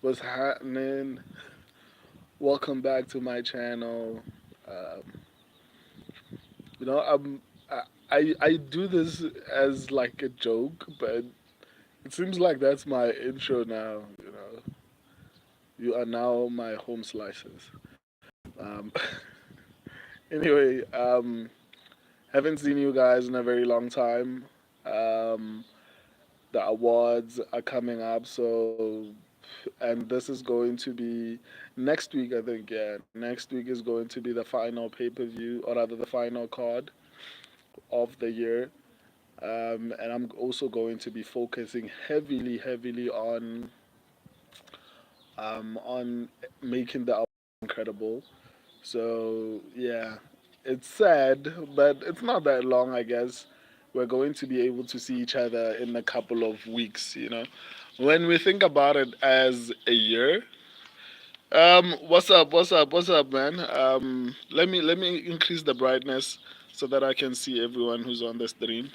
What's happening? Welcome back to my channel. Um, you know, I'm I do this as like a joke, but it seems like that's my intro now. You are now my home slices. Um, anyway, haven't seen you guys in a very long time. Um, the awards are coming up, and this is going to be next week, I think. Yeah, next week is going to be the final pay per view, or rather, the final card of the year. And I'm also going to be focusing heavily on making the album incredible. So yeah, it's sad, but it's not that long, I guess. We're going to be able to see each other in a couple of weeks. When we think about it as a year. What's up? What's up? What's up, man? Let me increase the brightness so that I can see everyone who's on the stream.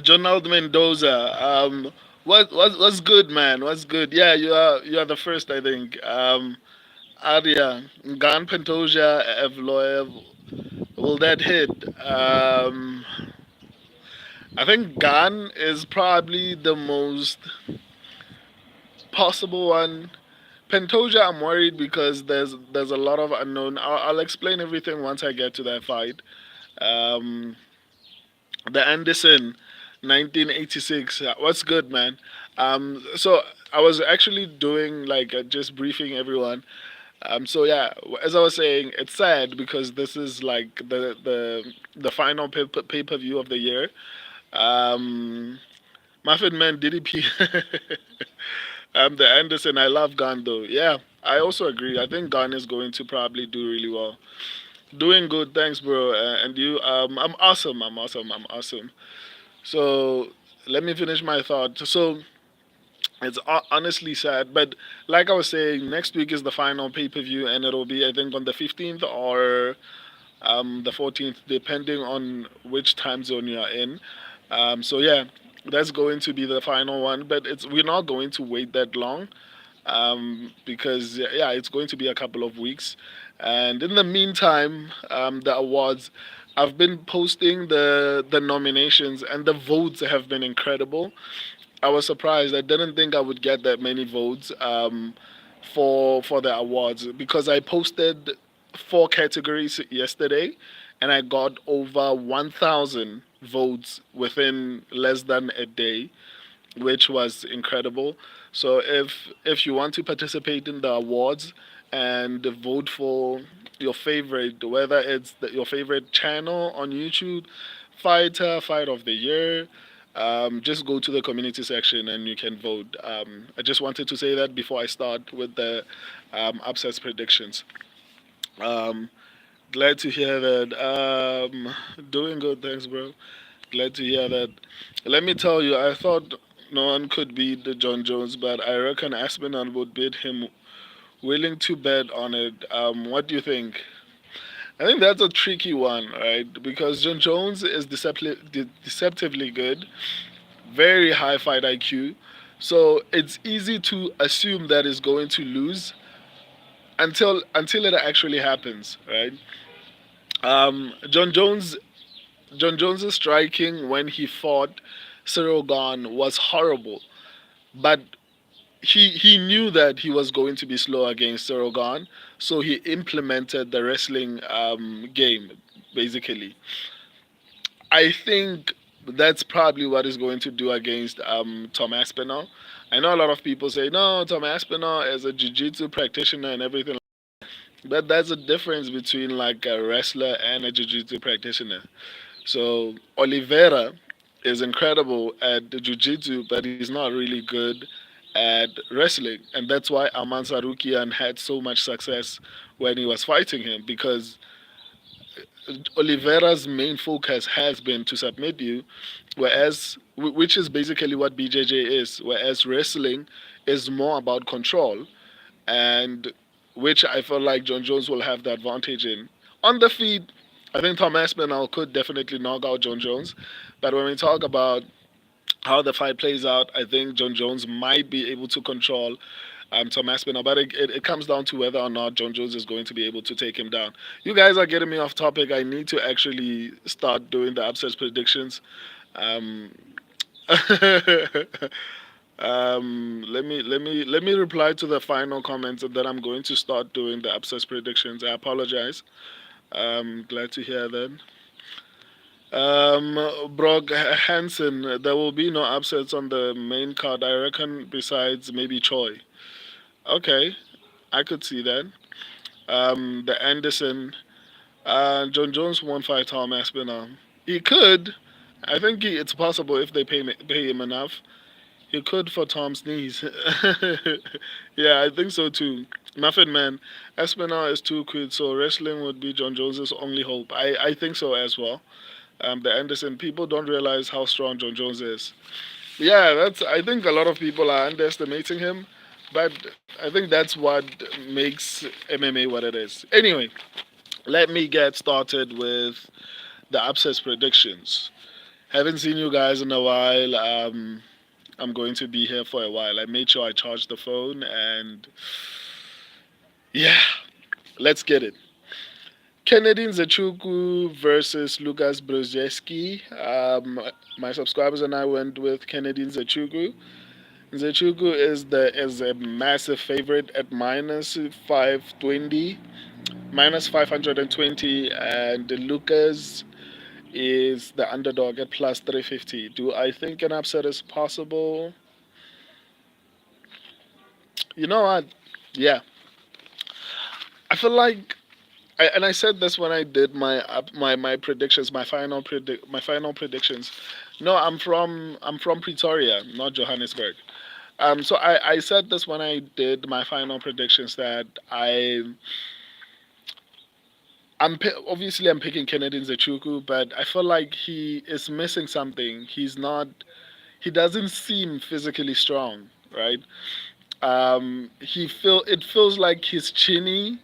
Jonald Mendoza. What's good, man? What's good? Yeah, you are the first, I think. Arya, Gan Pantoja, Evloev. Will that hit? I think Gan is probably the most possible one. Pantoja, I'm worried because there's a lot of unknown. I'll explain everything once I get to that fight. Um, the Anderson, 1986. What's good, man? So I was actually doing like just briefing everyone. So yeah, as I was saying, it's sad because this is like the final pay per view of the year. Um, Muffin Man DDP. The Anderson. I love Gun though. Yeah, I also agree. I think Gun is going to probably do really well. Doing good, thanks, bro. And you? I'm awesome. I'm awesome. I'm awesome. So let me finish my thought. So it's honestly sad, but like I was saying, next week is the final pay per view, and it'll be I think on the 15th or the 14th, depending on which time zone you are in. So yeah, that's going to be the final one, but it's we're not going to wait that long because yeah, it's going to be a couple of weeks. And in the meantime, the awards. I've been posting the nominations, and the votes have been incredible. I was surprised. I didn't think I would get that many votes for the awards because I posted four categories yesterday, and I got over 1,000 votes within less than a day, which was incredible. So if you want to participate in the awards and vote for your favorite, whether it's your favorite channel on YouTube, fight of the year, just go to the community section and you can vote. I just wanted to say that before I start with the upsets predictions. Um, Glad to hear that. Doing good, thanks, bro. Glad to hear that. Let me tell you, I thought no one could beat the John Jones, but I reckon Aspinall would beat him. Willing to bet on it. What do you think? I think that's a tricky one, right? Because John Jones is deceptively good, very high fight IQ. So it's easy to assume that he's going to lose until it actually happens, right? Um, John Jones John Jones's striking when he fought Cyril Gahn was horrible, but he knew that he was going to be slow against Cyril Gahn, so he implemented the wrestling game basically. I think that's probably what he's going to do against Tom Aspinall. I know a lot of people say no, Tom Aspinall is a jiu-jitsu practitioner and everything, but that's a difference between like a wrestler and a jiu-jitsu practitioner. So Oliveira is incredible at the jiu-jitsu, but he's not really good at wrestling, and that's why Aman Sarukian had so much success when he was fighting him because Oliveira's main focus has been to submit you, which is basically what BJJ is, whereas wrestling is more about control, and which I feel like John Jones will have the advantage in. On the feet, I think Tom Aspinall could definitely knock out John Jones, but when we talk about how the fight plays out, I think John Jones might be able to control Tom Aspinall, but it comes down to whether or not John Jones is going to be able to take him down. You guys are getting me off topic. I need to actually start doing the upsets predictions. Um, let me reply to the final comments, and then I'm going to start doing the upsets predictions. I apologize. Glad to hear that. Brock Hansen, there will be no upsets on the main card, I reckon, besides maybe Choi. Okay, I could see that. The Anderson, John Jones won't fight Tom Aspinall. He could. I think it's possible if they pay him enough. He could for Tom's knees. Yeah, I think so too. Muffin Man, Aspinall is too quick, so wrestling would be John Jones's only hope. I think so as well. The Anderson, people don't realize how strong John Jones is. Yeah, that's. I think a lot of people are underestimating him, but I think that's what makes MMA what it is. Anyway, let me get started with the upsets predictions. Haven't seen you guys in a while. I'm going to be here for a while. I made sure I charged the phone, and yeah, let's get it. Kennedy Nzechukwu versus Lucas Brzezinski. My subscribers and I went with Kennedy Nzechukwu. Nzechukwu is a massive favorite at -520, -520, and Lucas is the underdog at +350. Do I think an upset is possible? You know what? Yeah, I feel like, and I said this when I did my predictions, my final predictions. No, I'm from Pretoria, not Johannesburg. So I said this when I did my final predictions that obviously I'm picking Kennedy Nzechukwu, but I feel like he is missing something. He doesn't seem physically strong, right? It feels like he's chinny.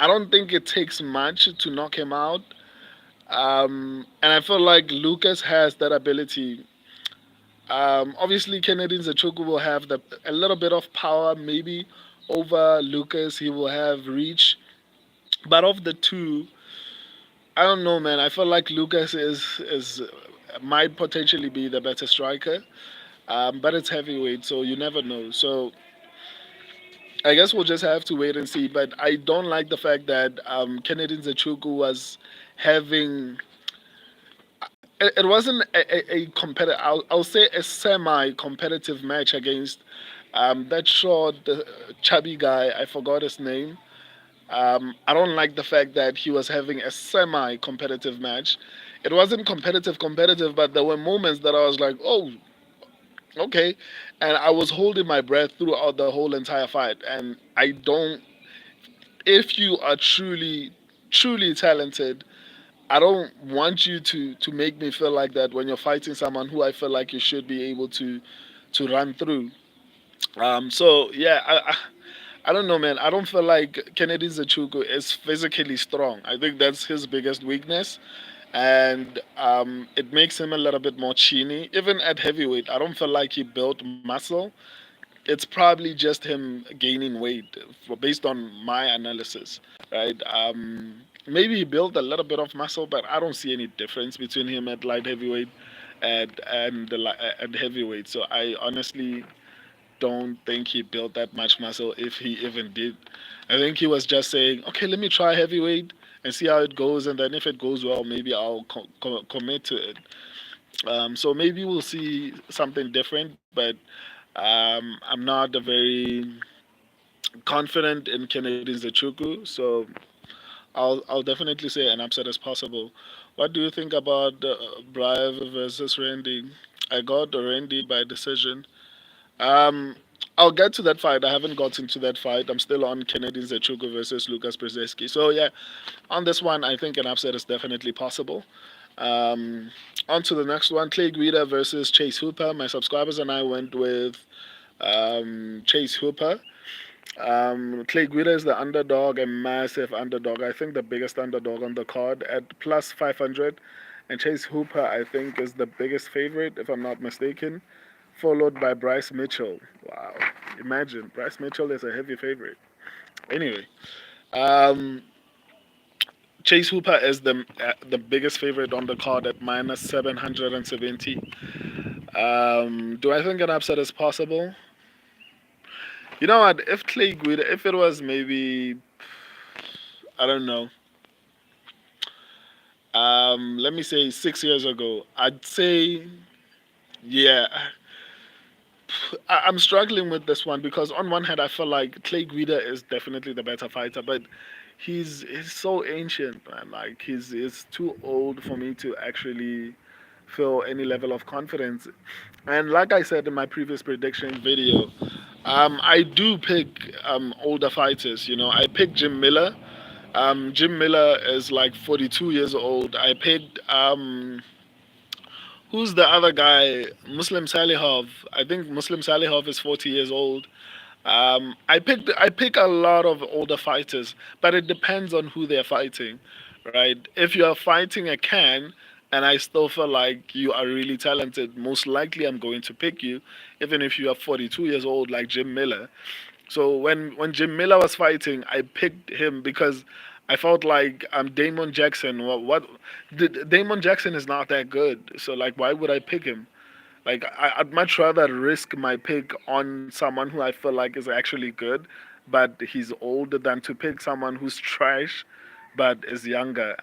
I don't think it takes much to knock him out. And I feel like Lucas has that ability. Obviously, Kennedy Nzechukwu will have a little bit of power, maybe over Lucas. He will have reach, but of the two, I don't know, man. I feel like Lucas is might potentially be the better striker, but it's heavyweight, so you never know. So I guess we'll just have to wait and see. But I don't like the fact that Kennedy Nzechukwu was having. It wasn't a competitive. I'll say a semi-competitive match against that short, chubby guy. I forgot his name. I don't like the fact that he was having a semi-competitive match. It wasn't competitive, but there were moments that I was like, oh, okay, and I was holding my breath throughout the whole entire fight. And I don't. If you are truly talented, I don't want you to make me feel like that when you're fighting someone who I feel like you should be able to run through. So yeah, I don't know, man. I don't feel like Kennedy Zachuku is physically strong. I think that's his biggest weakness, and it makes him a little bit more chiny. Even at heavyweight, I don't feel like he built muscle. It's probably just him gaining weight, based on my analysis, right? Maybe he built a little bit of muscle, but I don't see any difference between him at light heavyweight and heavyweight. So I honestly don't think he built that much muscle, if he even did. I think he was just saying, okay, let me try heavyweight and see how it goes, and then if it goes well, maybe I'll commit to it. So maybe we'll see something different, but I'm not a very confident in Kennedy Zachuku, so I'll definitely say an upset is possible. What do you think about Brive versus Randy? I got Randy by decision. Um, I'll get to that fight. I haven't gotten to that fight. I'm still on Kennedy Zachuku versus Lucas Brzezinski. So yeah, on this one, I think an upset is definitely possible. Um, on to the next one, Clay Guida versus Chase Hooper. My subscribers and I went with Chase Hooper. Clay Guida is the underdog, a massive underdog. I think the biggest underdog on the card at +500. and Chase Hooper I think is the biggest favorite if I'm not mistaken, followed by Bryce Mitchell. Wow, imagine Bryce Mitchell is a heavy favorite. Anyway, um, Chase Hooper is the biggest favorite on the card at minus 770. Do I think an upset is possible? You know what? If Clay Guida, if it was maybe, I don't know, let me say 6 years ago, I'd say, yeah, I'm struggling with this one because on one hand I feel like Clay Guida is definitely the better fighter, but he's so ancient, man. Like he's too old for me to actually feel any level of confidence. And like I said in my previous prediction video, I do pick older fighters. You know, I picked Jim Miller. Jim Miller is like 42 years old. I picked who's the other guy? Muslim Salihov. I think Muslim Salihov is 40 years old. I pick a lot of older fighters, but it depends on who they're fighting, right? If you are fighting a can, and I still feel like you are really talented, most likely I'm going to pick you, even if you are 42 years old like Jim Miller. So when Jim Miller was fighting, I picked him because I felt like Damon Jackson. Damon Jackson is not that good. So like, why would I pick him? Like I'd much rather risk my pick on someone who I feel like is actually good, but he's older than to pick someone who's trash, but is younger.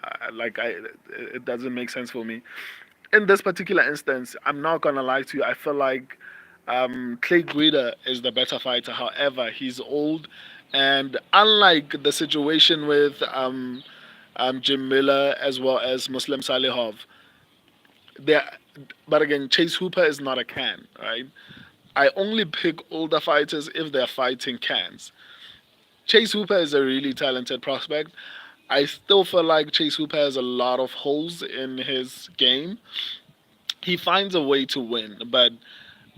It doesn't make sense for me. In this particular instance, I'm not gonna lie to you. I feel like Clay Guida is the better fighter. However, he's old, and unlike the situation with Jim Miller as well as Muslim Salihov, there. But again, Chase Hooper is not a can, right? I only pick older fighters if they're fighting cans. Chase Hooper is a really talented prospect. I still feel like Chase Hooper has a lot of holes in his game. He finds a way to win, but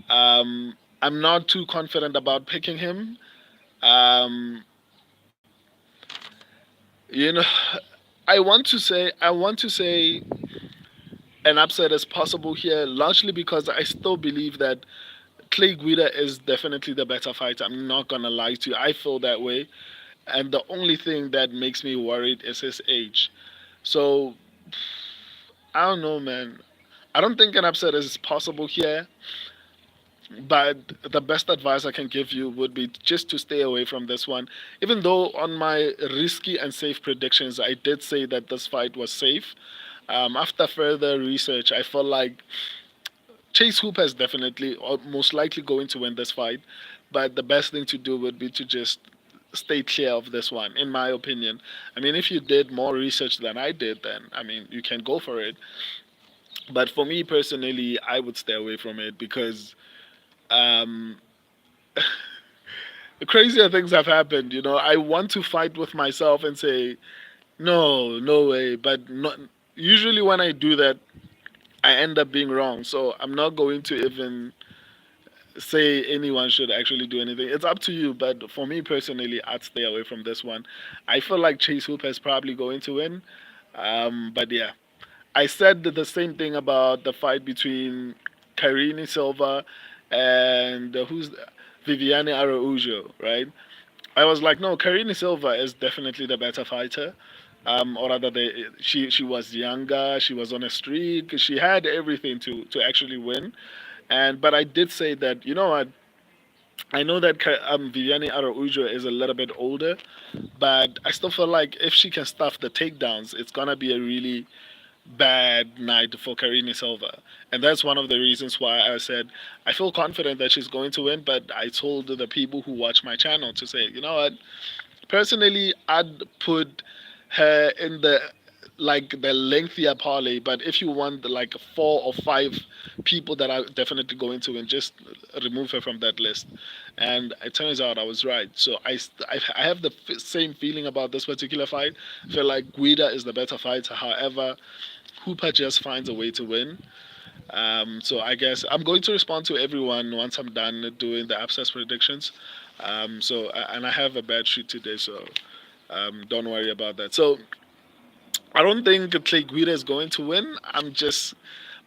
I'm not too confident about picking him. Um, you know, I want to say an upset is possible here, largely because I still believe that Clay Guida is definitely the better fighter. I'm not gonna lie to you. I feel that way. And the only thing that makes me worried is his age. So I don't know, man. I don't think an upset is possible here. But the best advice I can give you would be just to stay away from this one. Even though on my risky and safe predictions, I did say that this fight was safe. After further research, I felt like Chase Hooper is definitely or most likely going to win this fight. But the best thing to do would be to just stay clear of this one, in my opinion. I mean, if you did more research than I did, then I mean, you can go for it. But for me personally, I would stay away from it because um, crazier things have happened. You know, I want to fight with myself and say, no, no way. But not, usually when I do that, I end up being wrong. So I'm not going to even say anyone should actually do anything. It's up to you. But for me personally, I'd stay away from this one. I feel like Chase Hooper is probably going to win. But yeah, I said the same thing about the fight between Karine Silva and who's Viviane Araújo, right? I was like, no, Karine Silva is definitely the better fighter. Or rather, she was younger, she was on a streak, she had everything to actually win. And but I did say that you know what, I know that Viviane Araújo is a little bit older, but I still feel like if she can stuff the takedowns, it's gonna be a really bad night for Karine Silva. And that's one of the reasons why I said I feel confident that she's going to win, but I told the people who watch my channel to say, you know what, personally, I'd put her in the lengthier parlay, but if you want like 4 or 5 people that are definitely going to win, just remove her from that list. And it turns out I was right. So I have the same feeling about this particular fight. I feel like Guida is the better fighter. However, Hooper just finds a way to win. So I guess I'm going to respond to everyone once I'm done doing the abscess predictions. And I have a bad sheet today, so don't worry about that. So I don't think Clay Guida is going to win.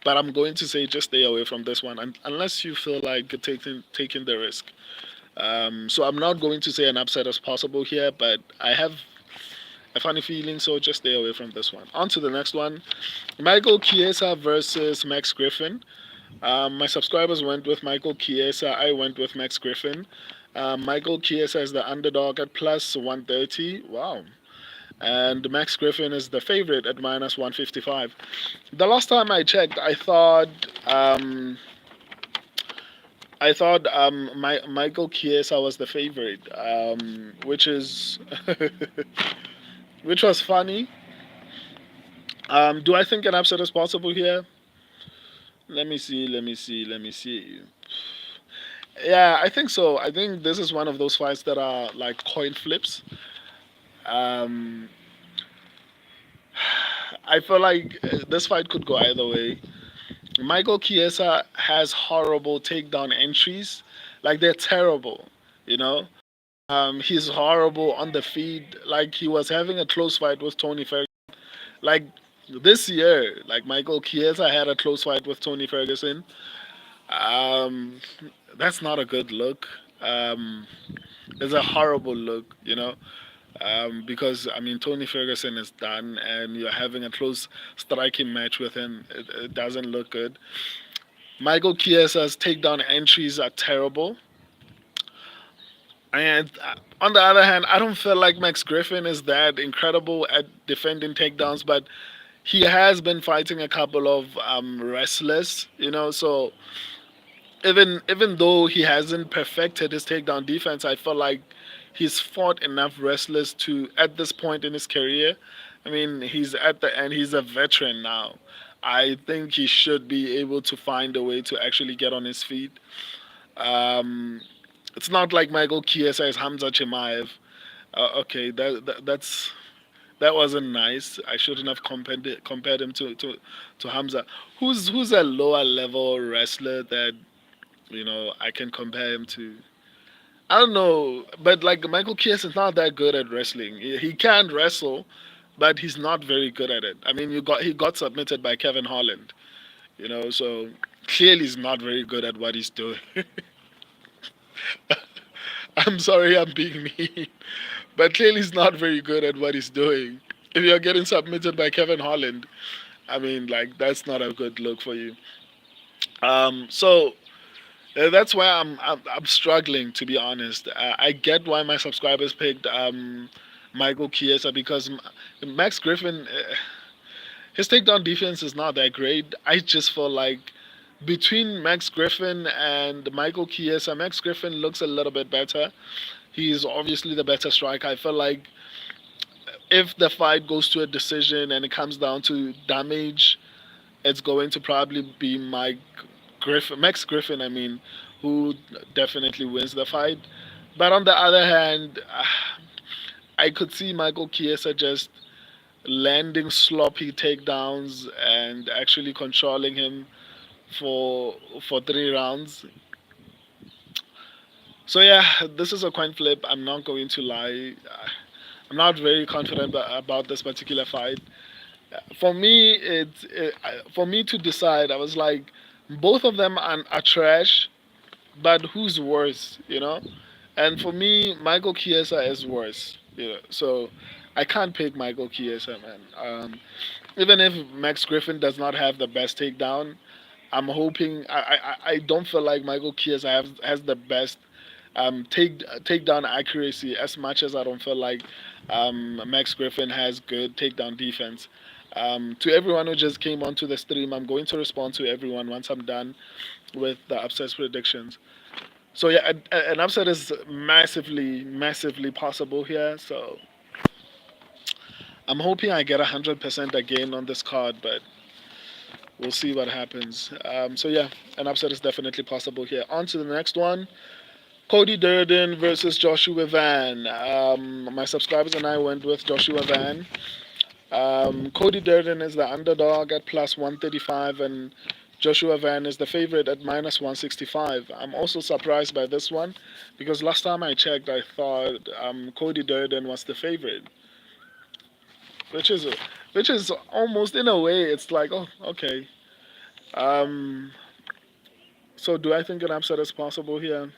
But I'm going to say just stay away from this one, unless you feel like taking the risk. So I'm not going to say an upset as possible here, but I have a funny feeling, so just stay away from this one. On to the next one, Michael Chiesa versus Max Griffin. My subscribers went with Michael Chiesa. I went with Max Griffin. Michael Chiesa is the underdog at plus 130. Wow. And Max Griffin is the favorite at minus 155. The last time I checked, um, Michael Chiesa was the favorite, which is which was funny. Do I think an upset is possible here? Let me see. Let me see. Let me see. Yeah, I think so. I think this is one of those fights that are like coin flips. Um, I feel like this fight could go either way. Michael Chiesa has horrible takedown entries, like they're terrible. You know, he's horrible on the feet. Like he was having a close fight with Tony Ferguson. Like this year, like Michael Chiesa had a close fight with Tony Ferguson. Um, that's not a good look. It's a horrible look, because I mean Tony Ferguson is done, and you're having a close striking match with him. It doesn't look good. Michael Chiesa's takedown entries are terrible, and on the other hand, I don't feel like Max Griffin is that incredible at defending takedowns, but he has been fighting a couple of wrestlers, so even though he hasn't perfected his takedown defense, I feel like he's fought enough wrestlers to at this point in his career. I mean, he's at the end. He's a veteran now. I think he should be able to find a way to actually get on his feet. Um, it's not like Michael Chiesa is Hamza Chimaev. Okay, that wasn't nice. I shouldn't have compared him to Hamza. Who's a lower level wrestler that I can compare him to. I don't know, but like Michael Chiesa is not that good at wrestling. He can wrestle, but he's not very good at it. I mean, he got submitted by Kevin Holland, so clearly he's not very good at what he's doing. I'm sorry, I'm being mean, but clearly he's not very good at what he's doing. If you're getting submitted by Kevin Holland, I mean, like that's not a good look for you. So that's why I'm struggling, to be honest. I get why my subscribers picked Michael Chiesa because Max Griffin, his takedown defense is not that great. I just feel like between Max Griffin and Michael Chiesa, Max Griffin looks a little bit better. He's obviously the better striker. I feel like if the fight goes to a decision and it comes down to damage, it's going to probably be Max Griffin, I mean, who definitely wins the fight. But on the other hand, I could see Michael Chiesa just landing sloppy takedowns and actually controlling him for 3 rounds. So yeah, this is a coin flip. I'm not going to lie. I'm not very confident about this particular fight. For me to decide, I was like, both of them are trash, but who's worse, And for me, Michael Chiesa is worse, So I can't pick Michael Chiesa, man. Even if Max Griffin does not have the best takedown, I'm hoping. I don't feel like Michael Chiesa has the best takedown accuracy as much as I don't feel like Max Griffin has good takedown defense. To everyone who just came onto the stream, I'm going to respond to everyone once I'm done with the upset predictions. So yeah, an upset is massively, massively possible here. So I'm hoping I get 100% again on this card, but we'll see what happens. So yeah, an upset is definitely possible here. On to the next one. Cody Durden versus Joshua Van. My subscribers and I went with Joshua Van. Cody Durden is the underdog at plus 135, and Joshua Van is the favorite at minus 165. I'm also surprised by this one because last time I checked, I thought Cody Durden was the favorite. which is almost in a way it's like, oh, okay. Um, so do I think an upset is possible here?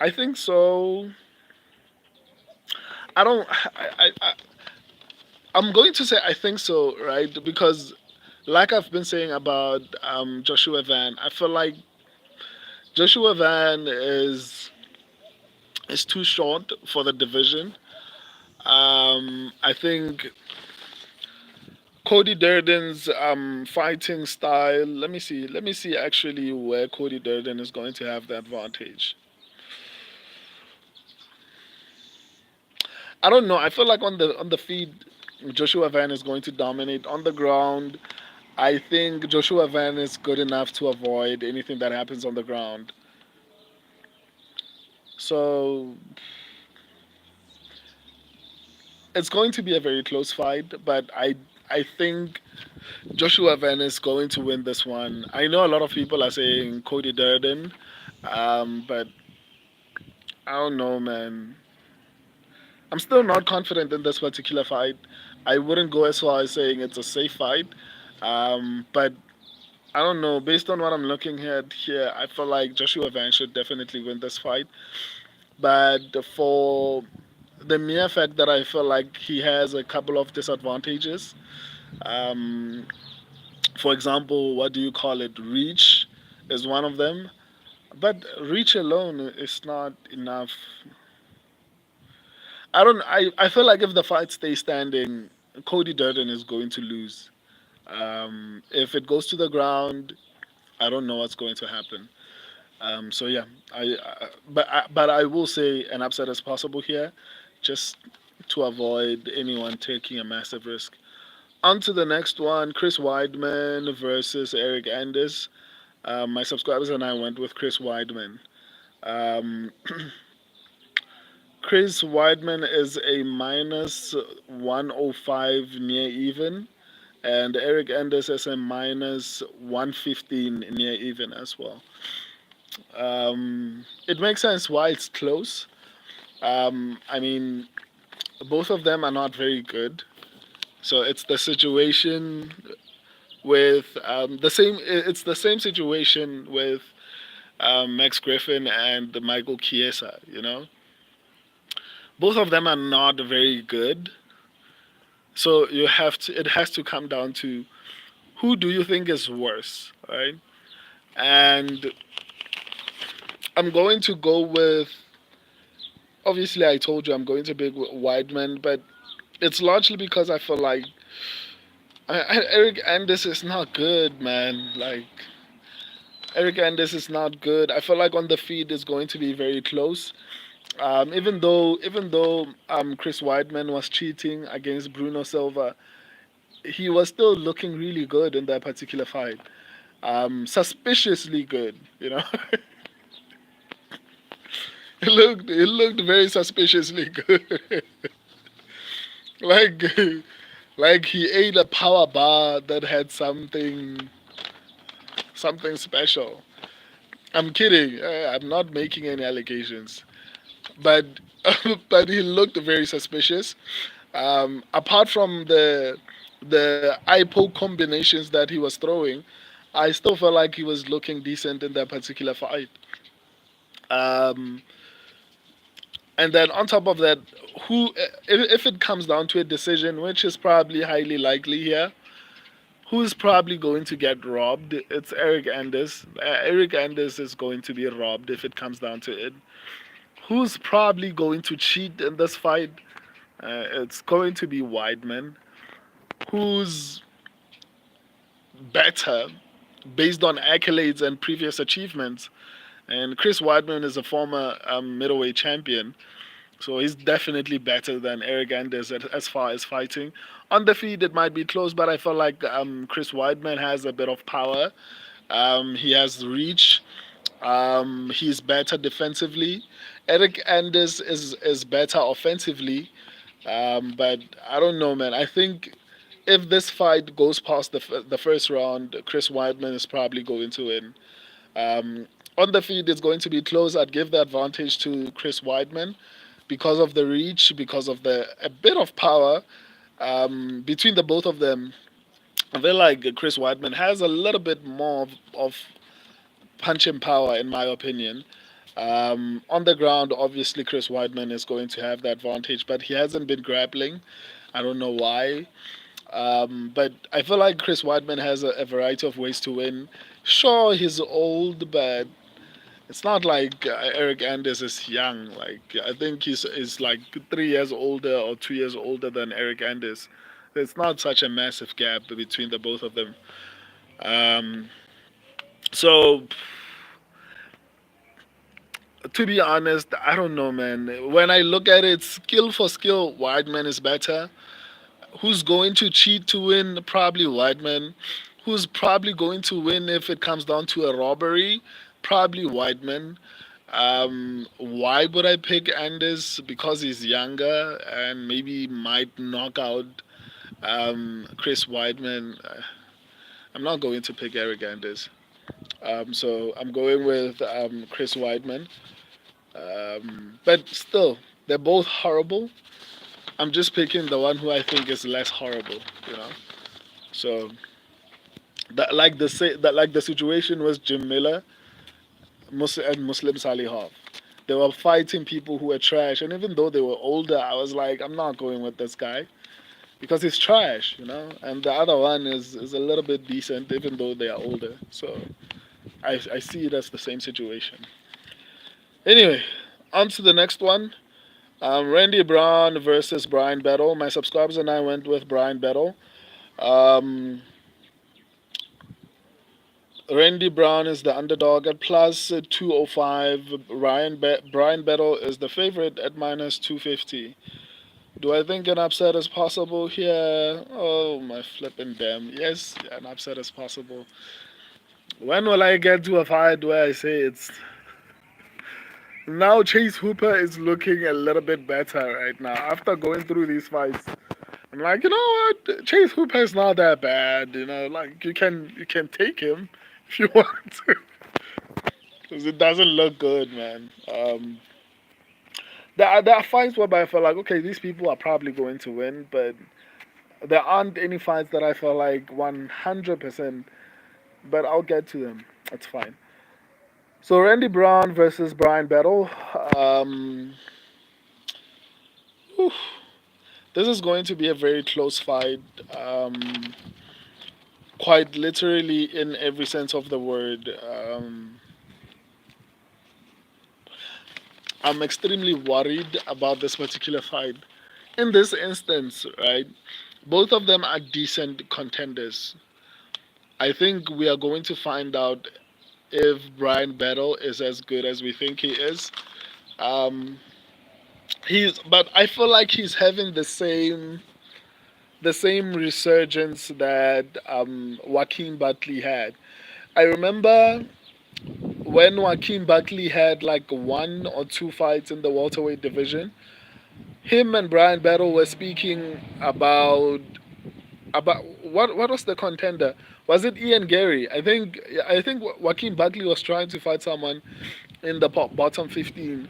I think so. I don't. I'm going to say I think so, right? Because, like I've been saying about Joshua Van, I feel like Joshua Van is too short for the division. I think Cody Durden's fighting style. Let me see. Let me see actually where Cody Durden is going to have the advantage. I don't know. I feel like on the feed, Joshua Van is going to dominate. On the ground, I think Joshua Van is good enough to avoid anything that happens on the ground. So it's going to be a very close fight, but I think Joshua Van is going to win this one. I know a lot of people are saying Cody Durden, but I don't know, man. I'm still not confident in this particular fight. I wouldn't go as far as saying it's a safe fight, but I don't know. Based on what I'm looking at here, I feel like Joshua Van should definitely win this fight. But for the mere fact that I feel like he has a couple of disadvantages, um, for example, what do you call it? Reach is one of them. But reach alone is not enough. I don't. I feel like if the fight stays standing, Cody Durden is going to lose. If it goes to the ground, I don't know what's going to happen. So yeah, but I will say an upset is possible here, just to avoid anyone taking a massive risk. On to the next one: Chris Weidman versus Eric Anders. My subscribers and I went with Chris Weidman. Um, Chris Weidman is a minus 105 near even, and Eric Anders is a minus 115 near even as well. It makes sense why it's close. I mean, both of them are not very good. So it's the situation with the same. It's the same situation with Max Griffin and Michael Chiesa. You know, both of them are not very good. So you have to. It has to come down to who do you think is worse, right? And I'm going to go with. Obviously, I told you I'm going to pick Weidman, but it's largely because I feel like Eric Anders is not good, man. Like Eric Anders is not good. I feel like on the feed is going to be very close. Even though Chris Weidman was cheating against Bruno Silva, he was still looking really good in that particular fight. Suspiciously good, you know. It looked very suspiciously good. like like he ate a power bar that had something special. I'm kidding. I'm not making any allegations, but but he looked very suspicious. Apart from the eye poke combinations that he was throwing, I still felt like he was looking decent in that particular fight. Um, and then on top of that, who if it comes down to a decision, which is probably highly likely here, who's probably going to get robbed? It's Eric Anders. Eric Anders is going to be robbed if it comes down to it. Who's probably going to cheat in this fight? It's going to be Weidman. Who's better based on accolades and previous achievements? And Chris Weidman is a former middleweight champion. So he's definitely better than Eric Anders as far as fighting. On the feet, it might be close, but I feel like Chris Weidman has a bit of power. He has reach. He's better defensively. Eric Anders is better offensively. But I don't know, man. I think if this fight goes past the first round, Chris Weidman is probably going to win. Um, On the feet, it's going to be close. I'd give the advantage to Chris Weidman because of the reach, because of the a bit of power between the both of them. I feel like Chris Weidman has a little bit more of punching power, in my opinion. On the ground, obviously, Chris Weidman is going to have the advantage, but he hasn't been grappling. I don't know why. But I feel like Chris Weidman has a variety of ways to win. Sure, he's old, but it's not like Eric Anders is young. Like I think he's like 3 years older or 2 years older than Eric Anders. There's not such a massive gap between the both of them. Um, so to be honest, I don't know, man. When I look at it, skill for skill, Weidman is better. Who's going to cheat to win? Probably Weidman. Who's probably going to win if it comes down to a robbery? Probably Weidman. Why would I pick Anders? Because he's younger and maybe might knock out Chris Weidman. I'm not going to pick Eric Anders. So I'm going with Chris Weidman. But still, they're both horrible. I'm just picking the one who I think is less horrible, you know. So that like the situation was Jim Miller and Muslim Salihov. They were fighting people who were trash, and even though they were older, I was like, I'm not going with this guy because he's trash, you know. And the other one is a little bit decent, even though they are older. So I see it as the same situation. Anyway, on to the next one. Randy Brown versus Brian Battle. My subscribers and I went with Brian Battle. Um, Randy Brown is the underdog at plus 205. Brian Battle is the favorite at minus 250. Do I think an upset is possible here? Oh, my flipping damn. Yes, an upset is possible. When will I get to a fight where I say it's. Now Chase Hooper is looking a little bit better right now after going through these fights. I'm like, you know what? Chase Hooper is not that bad. You know, like you can take him if you want to, because it doesn't look good, man. There are fights where I feel like, okay, these people are probably going to win, but there aren't any fights that I feel like 100%. But I'll get to them. That's fine. So Randy Brown versus Brian Battle. Um, whew, this is going to be a very close fight. Quite literally in every sense of the word. I'm extremely worried about this particular fight. In this instance, right, both of them are decent contenders. I think we are going to find out if Brian Battle is as good as we think he is. Um, but I feel like he's having the same resurgence that Joaquin Buckley had. I remember when Joaquin Buckley had like 1 or 2 fights in the welterweight division. Him and Brian Battle were speaking about what was the contender? Was it Ian Gary? I think Joaquin Buckley was trying to fight someone in the bottom 15,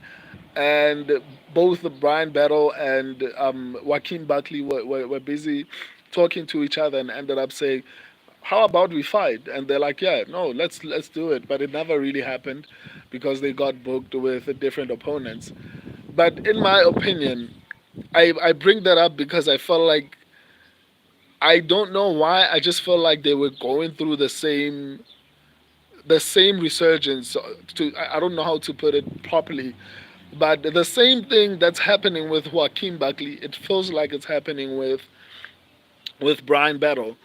and both Brian Battle and Joaquin Buckley were busy talking to each other and ended up saying, "How about we fight?" And they're like, "Yeah, no, let's do it." But it never really happened because they got booked with different opponents. But in my opinion, I bring that up because I felt like I don't know why. I just felt like they were going through the same resurgence. I don't know how to put it properly, but the same thing that's happening with Joaquin Buckley, it feels like it's happening with Brian Battle.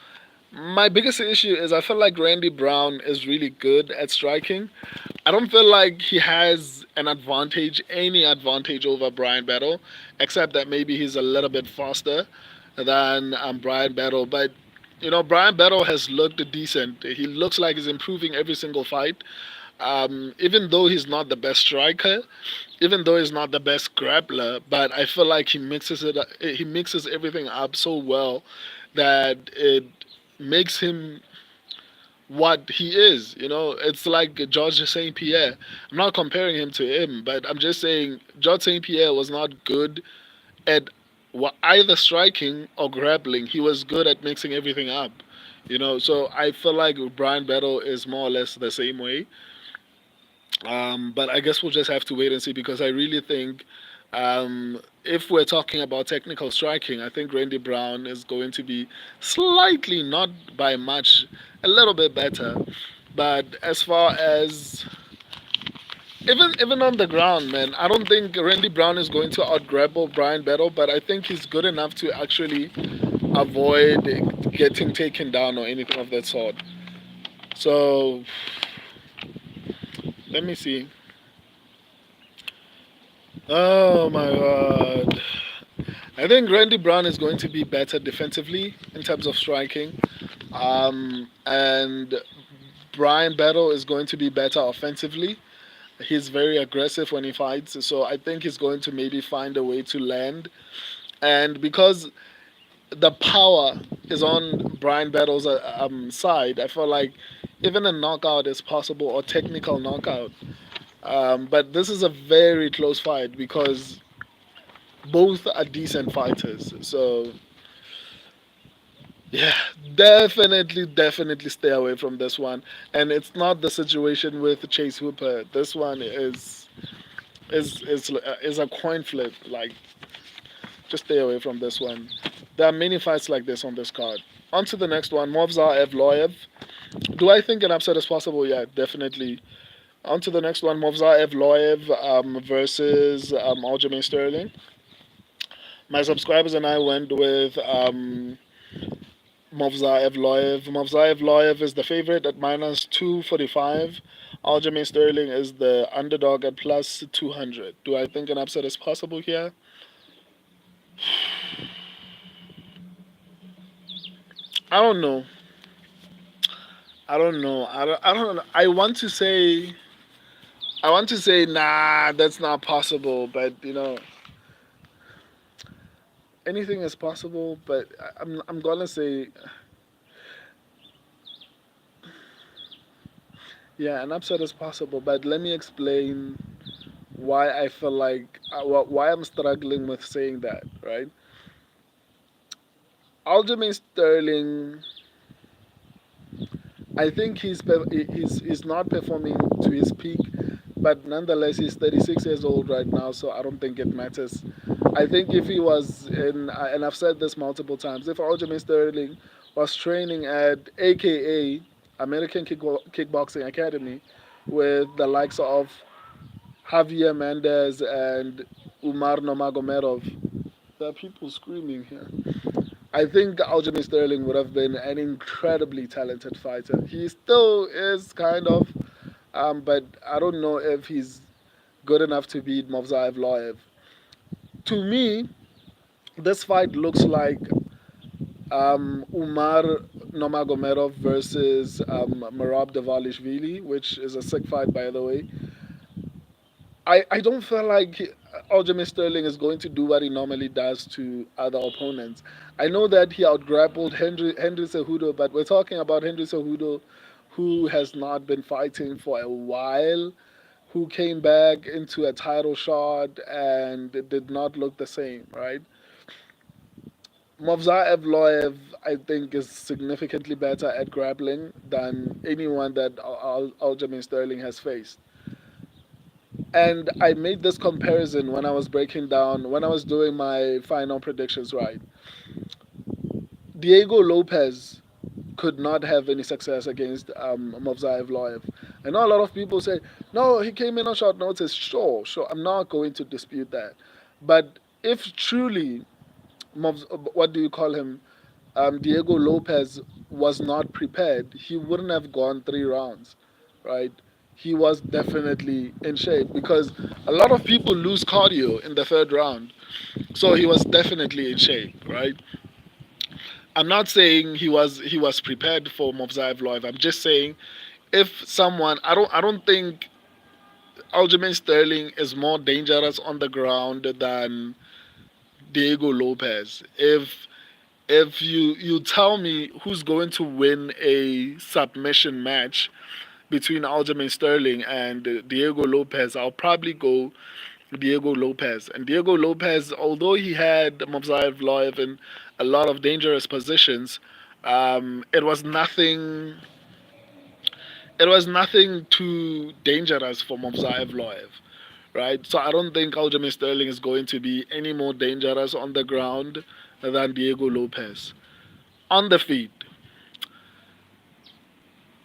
My biggest issue is I feel like Randy Brown is really good at striking. I don't feel like he has any advantage over Brian Battle, except that maybe he's a little bit faster than Brian Battle. But Brian Battle has looked decent. He looks like he's improving every single fight. Even though he's not the best striker, even though he's not the best grappler, but I feel like he mixes everything up so well that it makes him what he is. It's like George St. Pierre. I'm not comparing him to him, but I'm just saying George St. Pierre was not good at either striking or grappling. He was good at mixing everything up. So I feel like Brian Battle is more or less the same way. But I guess we'll just have to wait and see because I really think if we're talking about technical striking, I think Randy Brown is going to be slightly, not by much, a little bit better. But as far as even on the ground, man, I don't think Randy Brown is going to out grapple Brian Battle, but I think he's good enough to actually avoid getting taken down or anything of that sort. So let me see. Oh my god. I think Randy Brown is going to be better defensively in terms of striking. And Brian Battle is going to be better offensively. He's very aggressive when he fights, so I think he's going to maybe find a way to land. And because the power is on Brian Battle's side, I feel like even a knockout is possible or technical knockout. But this is a very close fight because both are decent fighters. So yeah, definitely stay away from this one. And it's not the situation with Chase Hooper. This one is a coin flip. Like, just stay away from this one. There are many fights like this on this card. On to the next one, Movsar Evloev. Do I think an upset is possible? Yeah, definitely. On to the next one, Movsar Evloev versus Aljamain Sterling. My subscribers and I went with Movsar Evloev. Movsar Evloev is the favorite at minus 245. Aljamain Sterling is the underdog at plus 200. Do I think an upset is possible here? I don't know. I don't know. I want to say nah, that's not possible, but anything is possible, but I'm gonna say yeah, an upset is possible, but let me explain why I feel like why I'm struggling with saying that, right? Aljamain Sterling, I think he's not performing to his peak, but nonetheless he's 36 years old right now, so I don't think it matters. I think if he was in, and I've said this multiple times, if Aljamain Sterling was training at AKA American Kickboxing Academy with the likes of Javier Mendez and Umar Nomagomedov, there are people screaming here. I think Aljamain Sterling would have been an incredibly talented fighter. He still is kind of, but I don't know if he's good enough to beat Movsar Evloev. To me, this fight looks like Umar Nomagomedov versus Merab Devalishvili, which is a sick fight, by the way. I don't feel like Aljamain Sterling is going to do what he normally does to other opponents. I know that he outgrappled Henry Cejudo, but we're talking about Henry Cejudo, who has not been fighting for a while, who came back into a title shot and it did not look the same, right? Movsar Evloev, I think, is significantly better at grappling than anyone that Aljamain Sterling has faced. And I made this comparison when I was when I was doing my final predictions, right? Diego Lopez could not have any success against Movsar Evloev. I know a lot of people say, no, he came in on short notice. Sure. I'm not going to dispute that. But if truly, what do you call him? Diego Lopez was not prepared, he wouldn't have gone 3 rounds, right? He was definitely in shape because a lot of people lose cardio in the third round. So he was definitely in shape, right? I'm not saying he was prepared for Movsar Evloev. I'm just saying if someone I don't think Aljamain Sterling is more dangerous on the ground than Diego Lopez. If you tell me who's going to win a submission match between Aljamain Sterling and Diego Lopez, I'll probably go Diego Lopez. And Diego Lopez, although he had Movsar Evloev in a lot of dangerous positions, it was nothing. It was nothing too dangerous for Movsar Evloev, right? So I don't think Aljamain Sterling is going to be any more dangerous on the ground than Diego Lopez. On the feet,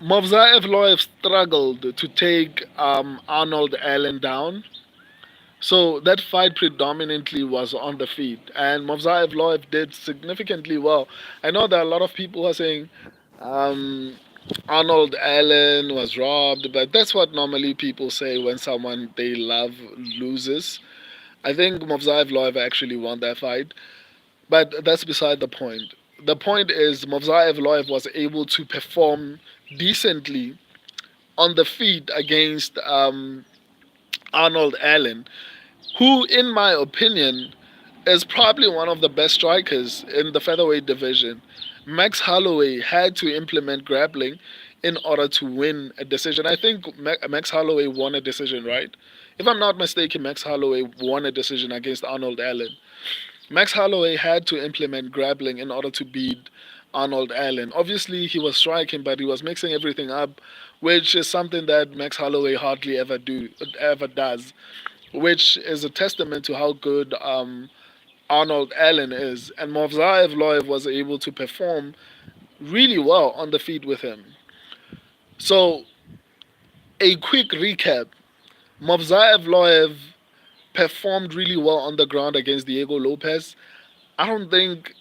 Movsar Evloev struggled to take Arnold Allen down. So that fight predominantly was on the feet, and Movsar Evloev did significantly well. I know that a lot of people are saying um, Arnold Allen was robbed, but that's what normally people say when someone they love loses. I think Movsar Evloev actually won that fight, but that's beside the point. The point is Movsar Evloev was able to perform decently on the feet against Arnold Allen, who, in my opinion, is probably one of the best strikers in the featherweight division. Max Holloway had to implement grappling in order to win a decision. I think Max Holloway won a decision, right? If I'm not mistaken, Max Holloway won a decision against Arnold Allen. Max Holloway had to implement grappling in order to beat Arnold Allen. Obviously, he was striking, but he was mixing everything up, which is something that Max Holloway hardly ever does, which is a testament to how good Arnold Allen is. And Movsar Evloev was able to perform really well on the feet with him. So, a quick recap: Movsar Evloev performed really well on the ground against Diego Lopez. I don't think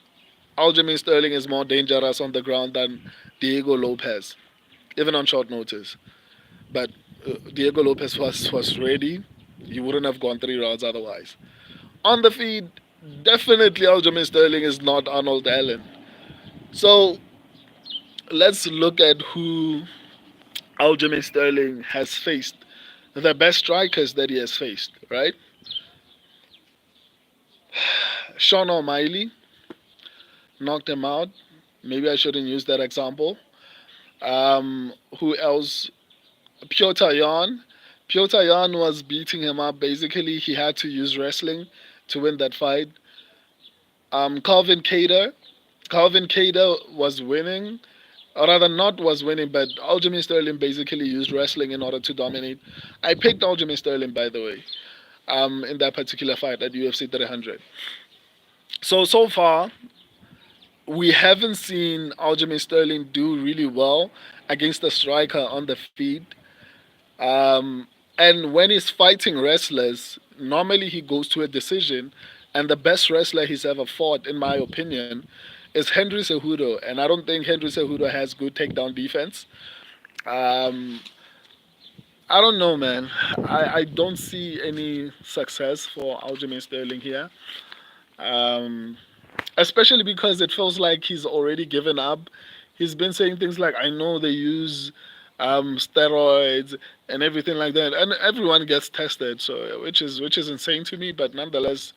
Aljamain Sterling is more dangerous on the ground than Diego Lopez, even on short notice. But Diego Lopez was ready. He wouldn't have gone 3 rounds otherwise. On the feet, definitely Aljamain Sterling is not Arnold Allen. So let's look at who Aljamain Sterling has faced. The best strikers that he has faced, right? Sean O'Malley knocked him out. Maybe I shouldn't use that example. Who else? Piotr Jan. Piotr Jan was beating him up. Basically, he had to use wrestling to win that fight. Calvin Cater. Calvin Cater was winning, or rather not was winning, but Aljamain Sterling basically used wrestling in order to dominate. I picked Aljamain Sterling, by the way, in that particular fight at UFC 300. So far, we haven't seen Aljamain Sterling do really well against a striker on the feet. Um, and when he's fighting wrestlers, normally he goes to a decision. And the best wrestler he's ever fought, in my opinion, is Henry Cejudo. And I don't think Henry Cejudo has good takedown defense. Um, I don't know, man. I don't see any success for Aljamain Sterling here. Um, Especially because it feels like he's already given up. He's been saying things like, "I know they use steroids and everything like that," and everyone gets tested, so which is insane to me. But nonetheless,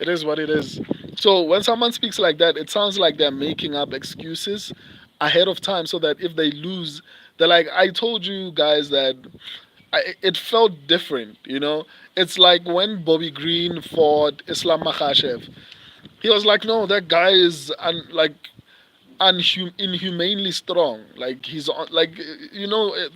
it is what it is. So when someone speaks like that, it sounds like they're making up excuses ahead of time, so that if they lose, they're like, "I told you guys that." It felt different, you know. It's like when Bobby Green fought Islam Makhachev. He was like, no, that guy is inhumanely strong. Like he's on, like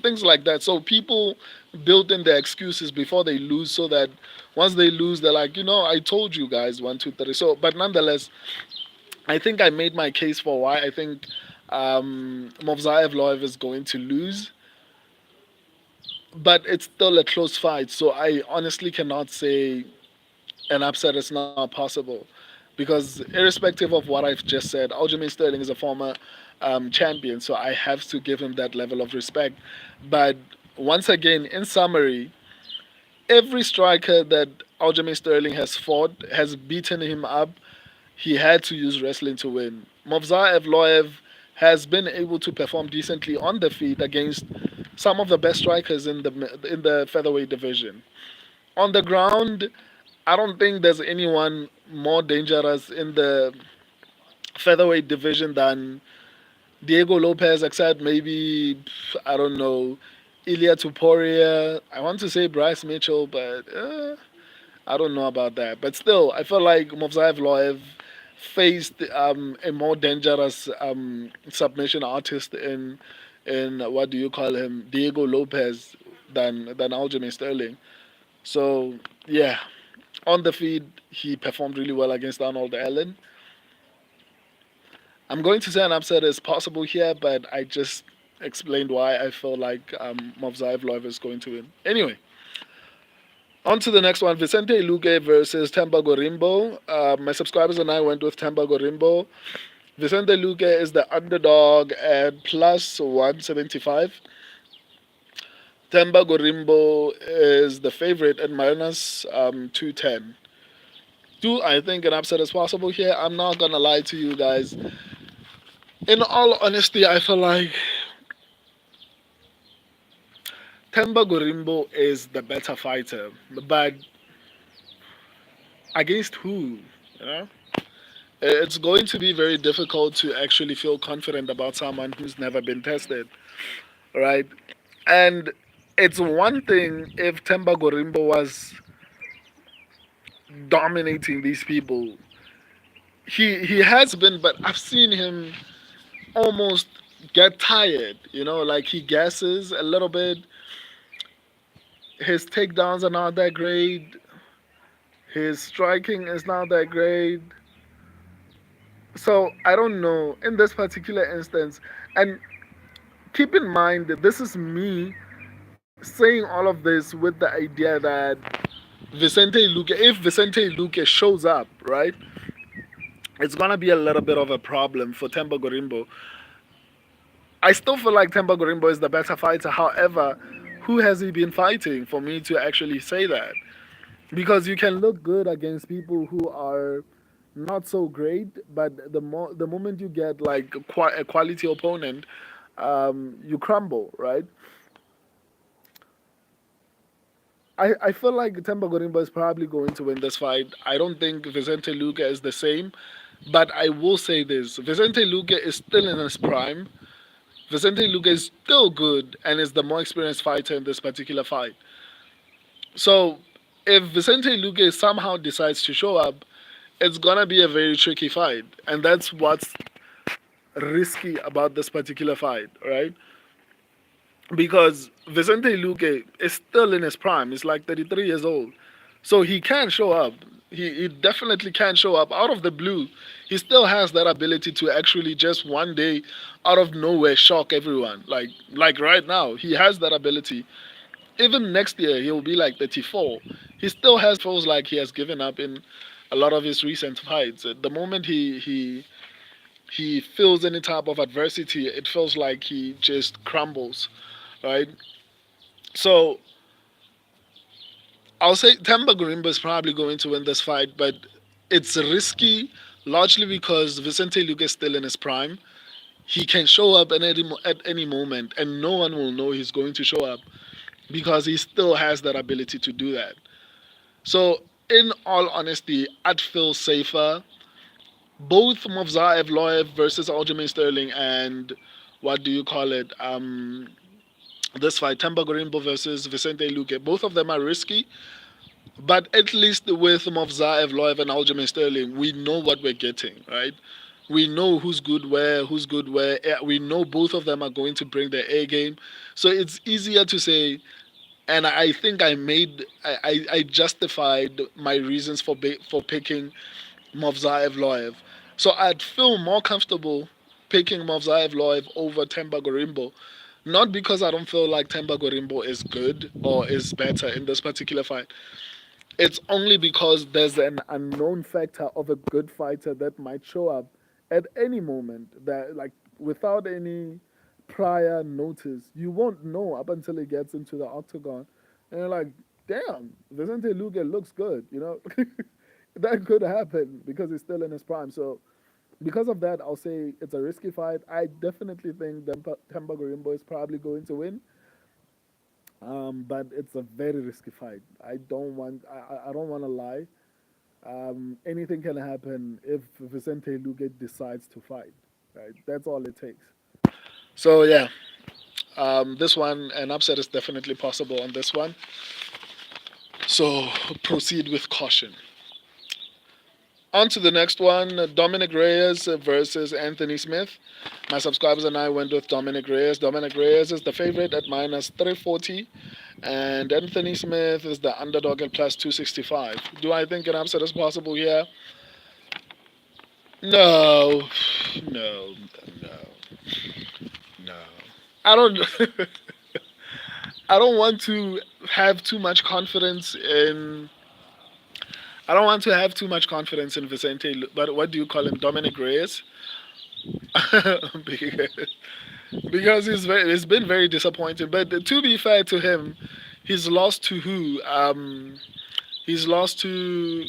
things like that. So people build in their excuses before they lose, so that once they lose, they're like, I told you guys 1, 2, 3. So, but nonetheless, I think I made my case for why I think Movsar Evloev is going to lose. But it's still a close fight, so I honestly cannot say an upset is not possible. Because irrespective of what I've just said, Aljamain Sterling is a former champion, so I have to give him that level of respect. But once again, in summary, every striker that Aljamain Sterling has fought has beaten him up. He had to use wrestling to win. Movsar Evloev has been able to perform decently on the feet against some of the best strikers in the featherweight division. On the ground, I don't think there's anyone more dangerous featherweight division than Diego Lopez, except maybe, I don't know, Ilya Tuporia. I want to say Bryce Mitchell, but I don't know about that. But still, I feel like Movsar Evloev faced a more dangerous submission artist in what do you call him, Diego Lopez, than Aljamain Sterling. So yeah, on the feed he performed really well against Arnold Allen. I'm going to say an upset is possible here, but I just explained why I feel like Movsar Evloev is going to win. Anyway, on to the next one, Vicente Luque versus Temba Gorimbo. My subscribers and I went with Temba Gorimbo. Vicente Luque is the underdog at plus 175. Temba Gorimbo is the favorite at minus 210. Do I think an upset is possible here? I'm not gonna lie to you guys. In all honesty, I feel like Temba Gorimbo is the better fighter, but against who? You know? It's going to be very difficult to actually feel confident about someone who's never been tested, right? And it's one thing if Temba Gorimbo was dominating these people. He has been, but I've seen him almost get tired. Like he gasses a little bit. His takedowns are not that great. His striking is not that great. So I don't know in this particular instance. And keep in mind that this is me saying all of this with the idea that if Vicente Luque shows up, right, it's gonna be a little bit of a problem for Temba Gorimbo. I still feel like Temba Gorimbo is the better fighter. However, who has he been fighting for me to actually say that? Because you can look good against people who are not so great, but the moment you get like a quality opponent, you crumble, right? I feel like Temba Gorimbo is probably going to win this fight. I don't think Vicente Luque is the same, but I will say this: Vicente Luque is still in his prime. Vicente Luque is still good and is the more experienced fighter in this particular fight. So if Vicente Luque somehow decides to show up, it's gonna be a very tricky fight, and that's what's risky about this particular fight, right? Because Vicente Luque is still in his prime. He's like 33 years old. So he can show up. He definitely can show up out of the blue. He still has that ability to actually just one day out of nowhere shock everyone. Like right now, he has that ability. Even next year he'll be like 34. He still feels like he has given up in a lot of his recent fights. The moment he feels any type of adversity, it feels like he just crumbles, right? So I'll say Temba Gurimba is probably going to win this fight, but it's risky, largely because Vicente Luque is still in his prime. He can show up at any moment, and no one will know he's going to show up because he still has that ability to do that. So, in all honesty, I'd feel safer. Both Movsar Evloev versus Aljamain Sterling and what do you call it? This fight, Temba Gorimbo versus Vicente Luque. Both of them are risky, but at least with Movsar Evloev and Aljamain Sterling, we know what we're getting, right? We know who's good where, who's good where. We know both of them are going to bring their A game. So it's easier to say, and I think I justified my reasons for picking Movsar Evloev. So I'd feel more comfortable picking Movsar Evloev over Temba Gorimbo. Not because I don't feel like Temba Gorimbo is good or is better in this particular fight. It's only because there's an unknown factor of a good fighter that might show up at any moment that, like, without any prior notice, you won't know up until it gets into the octagon. And you're like, damn, Vicente Luque looks good, that could happen because he's still in his prime. So, because of that, I'll say it's a risky fight. I definitely think that Temba Gorimbo is probably going to win. But it's a very risky fight. I don't want to lie. Anything can happen if Vicente Luque decides to fight. Right, that's all it takes. So yeah, this one, an upset is definitely possible on this one. So proceed with caution. On to the next one, Dominic Reyes versus Anthony Smith. My subscribers and I went with Dominic Reyes. Dominic Reyes is the favorite at minus 340, and Anthony Smith is the underdog at plus 265. Do I think an upset is possible here? No, no, no, no. I don't. I don't want to have too much confidence in. I don't want to have too much confidence in Vicente. But what do you call him, Dominic Reyes? because he's been very disappointing. But to be fair to him, he's lost to who? He's lost to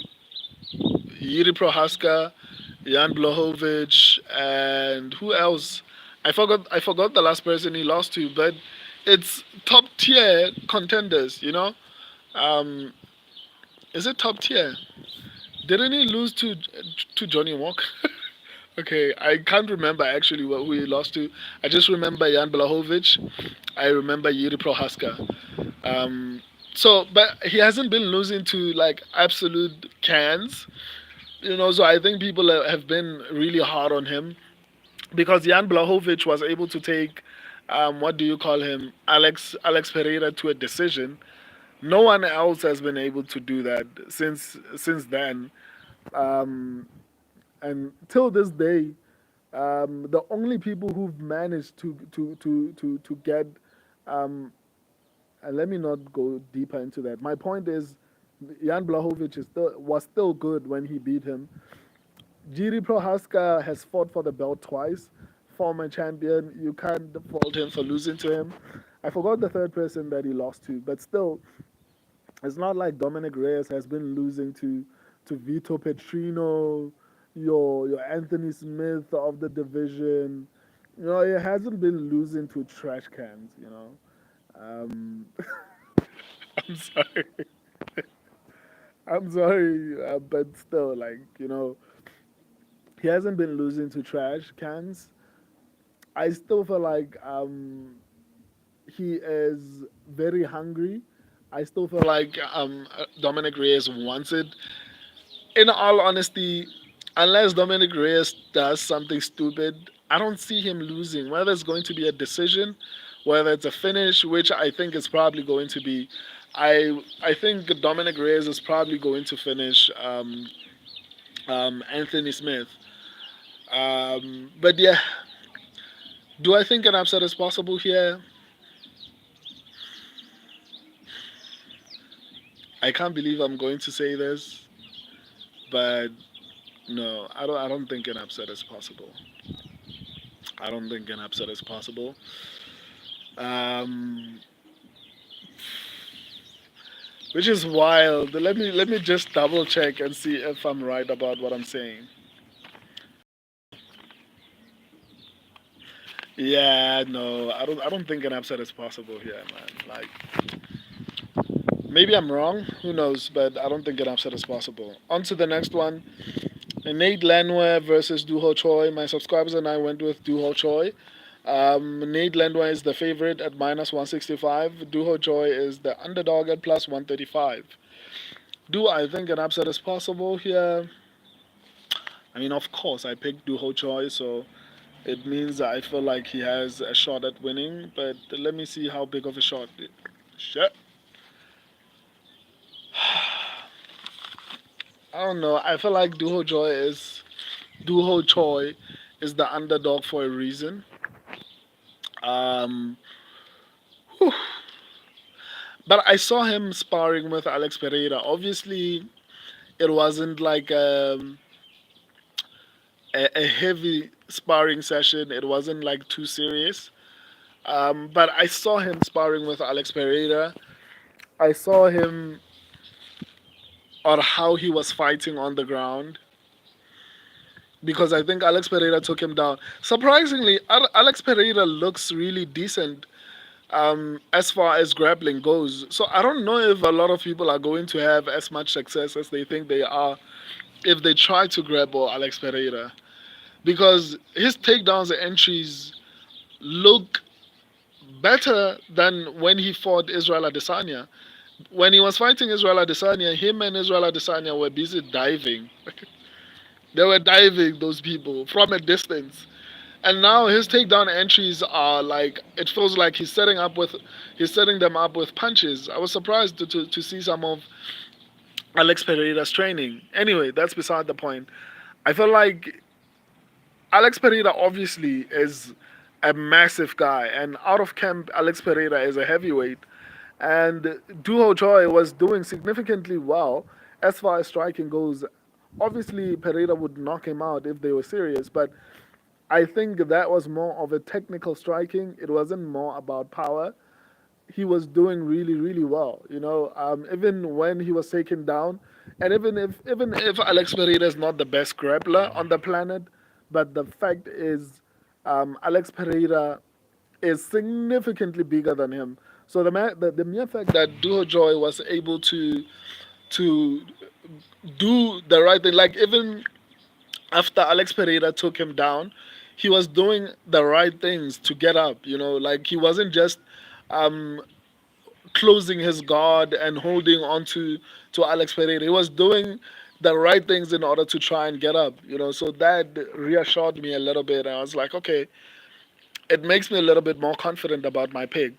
Yuri Prohaska, Jan Blahovic, and who else? I forgot the last person he lost to, but it's top tier contenders. Um, is it top tier? Didn't he lose to Johnny Walker? Okay, I can't remember actually who he lost to. I just remember Jan Blahovic. I remember Yuri Prohaska. Um, but he hasn't been losing to like absolute cans. So I think people have been really hard on him because Jan Blahovic was able to take, what do you call him, Alex Pereira to a decision. No one else has been able to do that since then. Um, and till this day, the only people who've managed to get, um, and let me not go deeper into that. My point is, Jan Blahovic was still good when he beat him. Jiri Prohaska has fought for the belt twice. Former champion, you can't fault him for losing to him. I forgot the third person that he lost to, but still, it's not like Dominic Reyes has been losing to Vito Petrino, your Anthony Smith of the division. He hasn't been losing to trash cans. Um, I'm sorry. I'm sorry, but still, like he hasn't been losing to trash cans. I still feel like he is very hungry. I still feel like Dominic Reyes wants it. In all honesty, unless Dominic Reyes does something stupid, I don't see him losing. Whether it's going to be a decision, whether it's a finish, which I think is probably going to be. I think Dominic Reyes is probably going to finish Anthony Smith. But yeah, do I think an upset is possible here? I can't believe I'm going to say this, but no, I don't. I don't think an upset is possible. I don't think an upset is possible. Um, which is wild. Let me just double check and see if I'm right about what I'm saying. Yeah, no, I don't think an upset is possible here, man. Like maybe I'm wrong. Who knows? But I don't think an upset is possible. On to the next one. Nate Landwehr versus Duho Choi. My subscribers and I went with Duho Choi. Nate Landwehr is the favorite at minus 165. Duho Choi is the underdog at plus 135. Do I think an upset is possible here? I mean, of course, I picked Duho Choi, so it means I feel like he has a shot at winning. But let me see how big of a shot. Shit. I don't know. I feel like Duho Choi is the underdog for a reason. Um, whew. But I saw him sparring with Alex Pereira. Obviously, it wasn't like a heavy sparring session. It wasn't like too serious. But I saw him sparring with Alex Pereira. I saw him on how he was fighting on the ground because I think Alex Pereira took him down. Surprisingly, Alex Pereira looks really decent as far as grappling goes. So I don't know if a lot of people are going to have as much success as they think they are if they try to grapple Alex Pereira, because his takedowns and entries look better than when he fought Israel Adesanya. When he was fighting Israel Adesanya, him and Israel Adesanya were busy diving. They were diving, those people, from a distance. And now his takedown entries are like, it feels like he's setting them up with punches. I was surprised to see some of Alex Pereira's training. Anyway, that's beside the point. I feel like Alex Pereira obviously is a massive guy, and out of camp, Alex Pereira is a heavyweight. And Duho Choi was doing significantly well as far as striking goes. Obviously, Pereira would knock him out if they were serious, but I think that was more of a technical striking. It wasn't more about power. He was doing really, really well. Even when he was taken down, and even if Alex Pereira is not the best grappler on the planet, but the fact is, Alex Pereira is significantly bigger than him. So the mere fact that Duho Joy was able to do the right thing, like even after Alex Pereira took him down, he was doing the right things to get up. Like he wasn't just um, closing his guard and holding on to Alex Pereira. He was doing the right things in order to try and get up. So that reassured me a little bit. I was like, okay, it makes me a little bit more confident about my pick.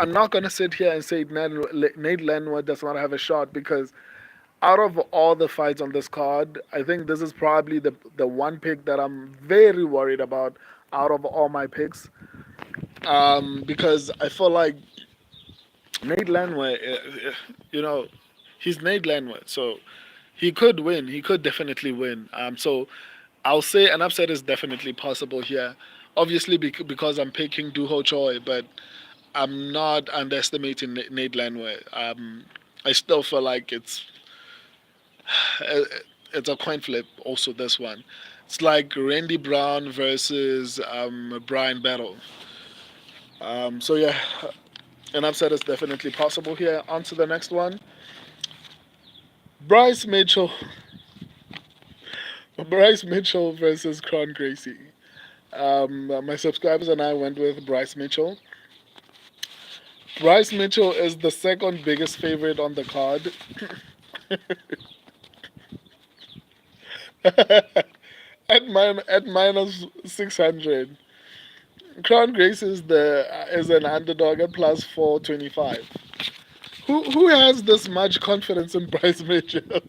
I'm not gonna sit here and say Nate Landwehr does not have a shot, because out of all the fights on this card, I think this is probably the one pick that I'm very worried about out of all my picks. Because I feel like Nate Landwehr, he's Nate Landwehr, so he could win. He could definitely win. So I'll say an upset is definitely possible here. Obviously, because I'm picking Duho Choi, but I'm not underestimating Nate Landwehr. I still feel like uh, it's a coin flip. Also, this one, it's like Randy Brown versus Brian Battle. So yeah, an upset is definitely possible here. On to the next one. Bryce Mitchell. Bryce Mitchell versus Kron Gracie. My subscribers and I went with Bryce Mitchell. Bryce Mitchell is the second biggest favorite on the card. at minus 600. Crown Grace is an underdog at plus 425. Who has this much confidence in Bryce Mitchell?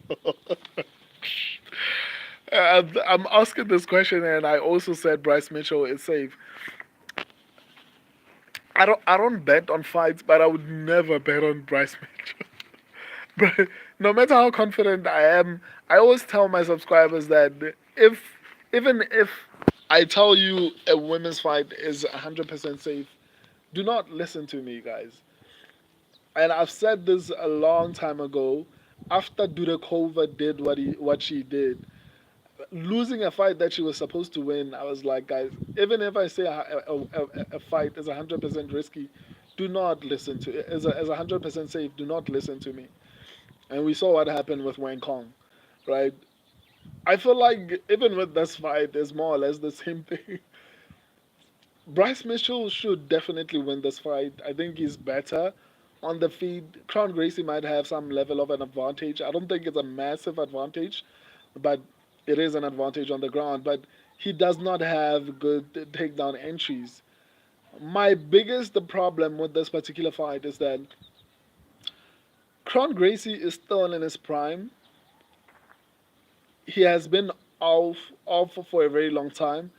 I'm asking this question, and I also said Bryce Mitchell is safe. I don't bet on fights, but I would never bet on Bryce Mitchell. But no matter how confident I am, I always tell my subscribers that if even if I tell you a women's fight is 100% safe, do not listen to me, guys. And I've said this a long time ago. After Dudakova did what she did, losing a fight that she was supposed to win, I was like, guys, even if I say a fight is 100% risky, do not listen to it. As 100% safe, do not listen to me. And we saw what happened with Wang Kong, right? I feel like even with this fight, it's more or less the same thing. Bryce Mitchell should definitely win this fight. I think he's better on the feet. Crown Gracie might have some level of an advantage. I don't think it's a massive advantage, but it is an advantage on the ground. But he does not have good takedown entries. My biggest problem with this particular fight is that Crown Gracie is still in his prime. He has been off for a very long time,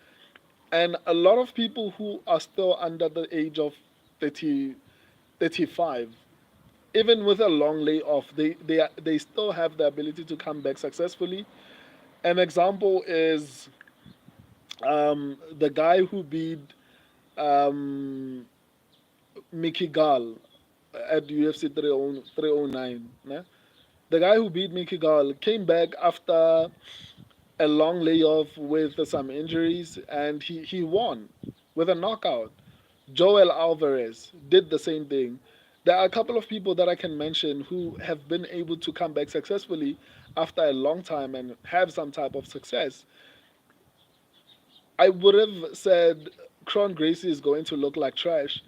and a lot of people who are still under the age of 30, 35, even with a long layoff, they still have the ability to come back successfully. An example is the guy who beat um, Mickey Gall at UFC 309. Né? The guy who beat Mickey Gall came back after a long layoff with some injuries, and he won with a knockout. Joel Alvarez did the same thing. There are a couple of people that I can mention who have been able to come back successfully after a long time and have some type of success. I would have said Kron Gracie is going to look like trash,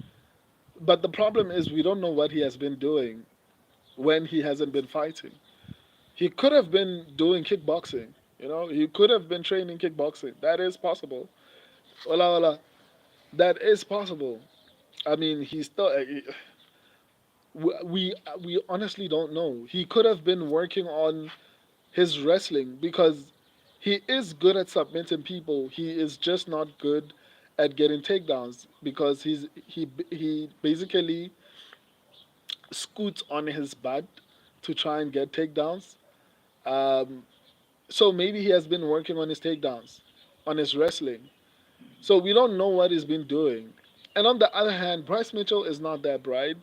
but the problem is we don't know what he has been doing when he hasn't been fighting. He could have been doing kickboxing, he could have been training kickboxing. That is possible. Hola, hola. That is possible. I mean, he's still. We honestly don't know. He could have been working on his wrestling because he is good at submitting people. He is just not good at getting takedowns because he basically scoots on his butt to try and get takedowns. Um, so maybe he has been working on his takedowns, on his wrestling. So we don't know what he's been doing. And on the other hand, Bryce Mitchell is not that bright.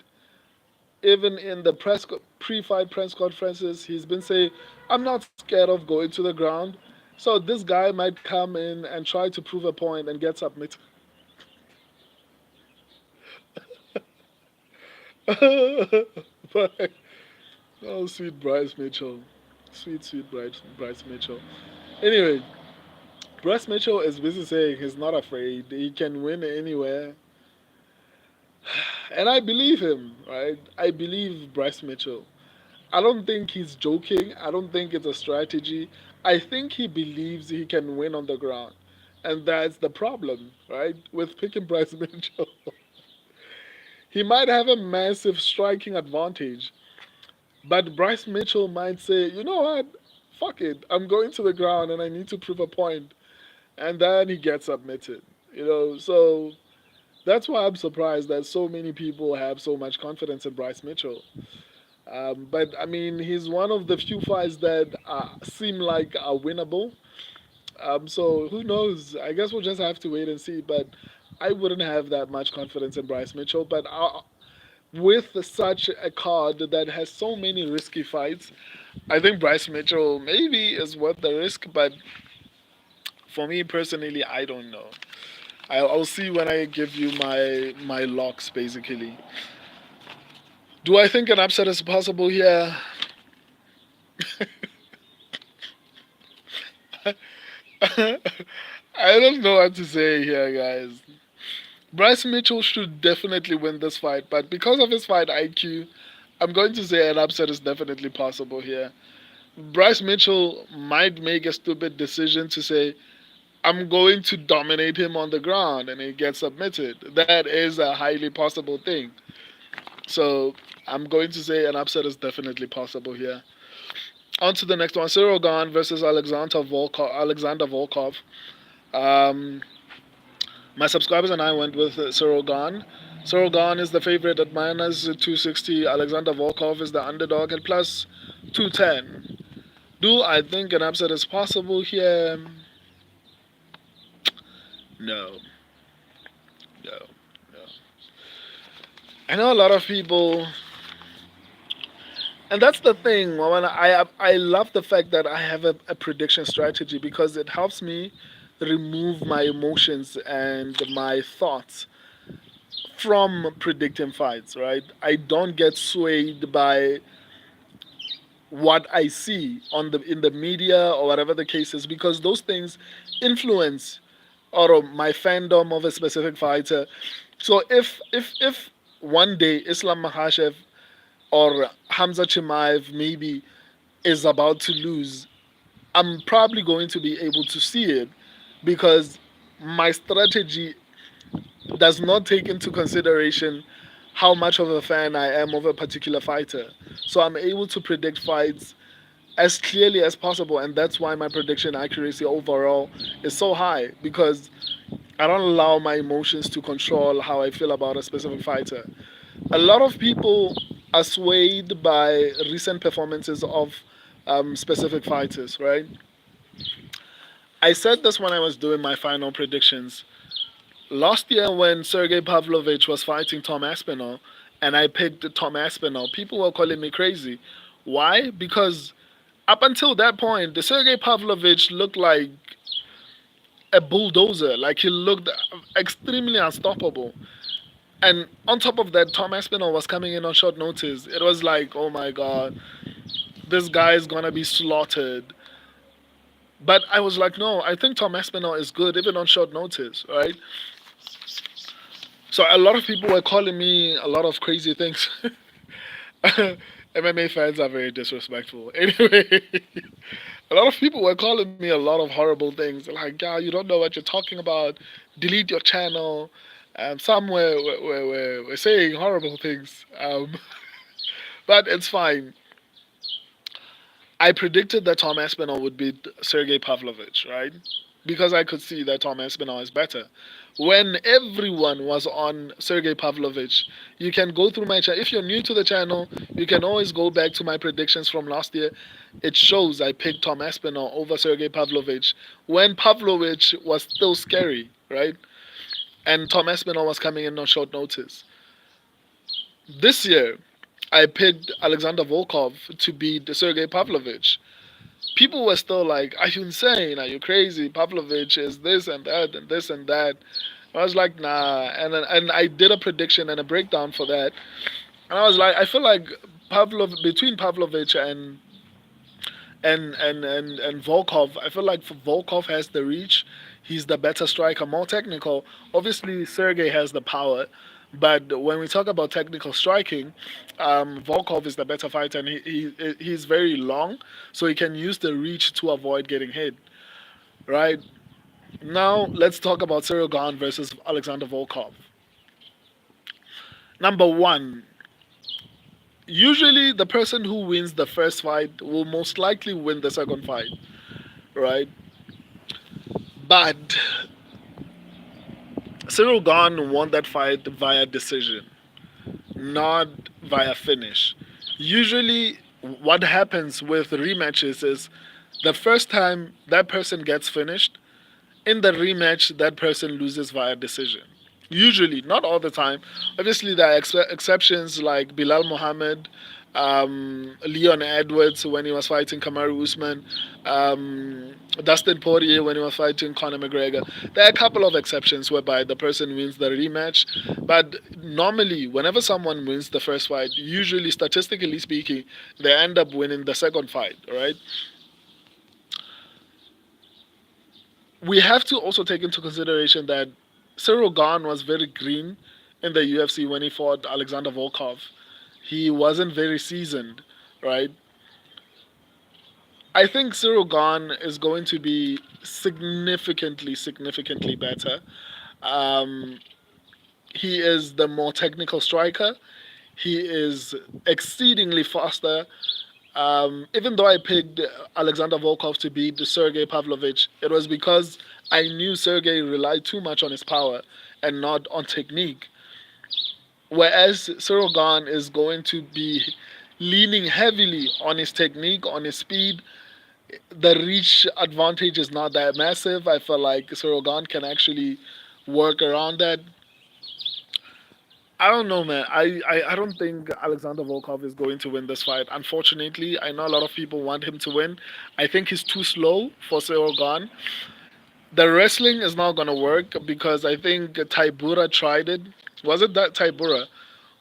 Even in the pre-fight press conferences, he's been saying, "I'm not scared of going to the ground." So this guy might come in and try to prove a point and get submitted. But, oh, sweet Bryce Mitchell, sweet Bryce Mitchell. Anyway, Bryce Mitchell is busy saying he's not afraid. He can win anywhere, and I believe him. Right? I believe Bryce Mitchell. I don't think he's joking. I don't think it's a strategy. I think he believes he can win on the ground. And that's the problem, right? With picking Bryce Mitchell. He might have a massive striking advantage, but Bryce Mitchell might say, you know what? Fuck it. I'm going to the ground and I need to prove a point. And then he gets submitted. So that's why I'm surprised that so many people have so much confidence in Bryce Mitchell. But I mean, he's one of the few fights that seem like are winnable. So who knows? I guess we'll just have to wait and see. But I wouldn't have that much confidence in Bryce Mitchell. But with such a card that has so many risky fights, I think Bryce Mitchell maybe is worth the risk. But for me personally, I don't know. I'll see when I give you my locks. Basically, do I think an upset is possible here? I don't know what to say here, guys. Bryce Mitchell should definitely win this fight, but because of his fight IQ, I'm going to say an upset is definitely possible here. Bryce Mitchell might make a stupid decision to say, I'm going to dominate him on the ground, and he gets submitted. That is a highly possible thing. So I'm going to say an upset is definitely possible here. On to the next one, Cyril Gahn versus Alexander Volkov. Um, My subscribers and I went with Cyril Gahn. Cyril Gahn is the favorite at minus 260. Alexander Volkov is the underdog at plus 210. Do I think an upset is possible here? No, no, no. I know a lot of people, and that's the thing. When I love the fact that I have a prediction strategy because it helps me remove my emotions and my thoughts from predicting fights, right? I don't get swayed by what I see on the in the media or whatever the case is because those things influence or my fandom of a specific fighter. So if one day Islam Makhachev or Hamza Chimaev maybe is about to lose, I'm probably going to be able to see it because my strategy does not take into consideration how much of a fan I am of a particular fighter. So I'm able to predict fights as clearly as possible, and that's why my prediction accuracy overall is so high because I don't allow my emotions to control how I feel about a specific fighter. A lot of people are swayed by recent performances of specific fighters, right? I said this when I was doing my final predictions. Last year, when Sergey Pavlovich was fighting Tom Aspinall, and I picked Tom Aspinall, people were calling me crazy. Why? Because up until that point, the Sergey Pavlovich looked like a bulldozer. Like he looked extremely unstoppable. And on top of that, Tom Aspinall was coming in on short notice. It was like, oh my god, this guy is gonna be slaughtered. But I was like, no, I think Tom Aspinall is good even on short notice, right? So a lot of people were calling me a lot of crazy things. MMA fans are very disrespectful. Anyway, a lot of people were calling me a lot of horrible things. Like, yeah, you don't know what you're talking about. Delete your channel. Some were saying horrible things. But it's fine. I predicted that Tom Aspinall would beat Sergey Pavlovich, right? Because I could see that Tom Aspinall is better. When everyone was on Sergey Pavlovich, you can go through my channel. If you're new to the channel, you can always go back to my predictions from last year. It shows I picked Tom Aspinall over Sergey Pavlovich when Pavlovich was still scary, right? And Tom Aspinall was coming in on short notice. This year, I picked Alexander Volkov to beat Sergey Pavlovich. People were still like, "Are you insane? Are you crazy? Pavlovich is this and that and this and that." I was like, "Nah," and I did a prediction and a breakdown for that, and I was like, I feel like between Pavlovich and Volkov, I feel like Volkov has the reach. He's the better striker, more technical. Obviously, Sergey has the power, but when we talk about technical striking, Volkov is the better fighter, and he's very long, so he can use the reach to avoid getting hit. Right now, let's talk about Cyril Gahn versus Alexander Volkov. Number one, usually the person who wins the first fight will most likely win the second fight, right? But Cyril Gahn won that fight via decision, not via finish. Usually, what happens with rematches is the first time that person gets finished, in the rematch, that person loses via decision. Usually, not all the time. Obviously, there are exceptions like Bilal Mohammed, Leon Edwards when he was fighting Kamaru Usman, Dustin Poirier when he was fighting Conor McGregor. There are a couple of exceptions whereby the person wins the rematch, but normally, whenever someone wins the first fight, usually, statistically speaking, they end up winning the second fight, right? We have to also take into consideration that Cyril Gahn was very green in the UFC when he fought Alexander Volkov. He wasn't very seasoned, right? I think Cyril Gahn is going to be significantly better. Um, he is the more technical striker. He is exceedingly faster. Even though I picked Alexander Volkov to beat Sergey Pavlovich, it was because I knew Sergey relied too much on his power and not on technique. Whereas Cyril Gahn is going to be leaning heavily on his technique, on his speed. The reach advantage is not that massive. I feel like Cyril Gahn can actually work around that. I don't know, man. I don't think Alexander Volkov is going to win this fight. Unfortunately, I know a lot of people want him to win. I think he's too slow for Cyril Gahn. The wrestling is not going to work because I think Taibura tried it. Was it that Taibura?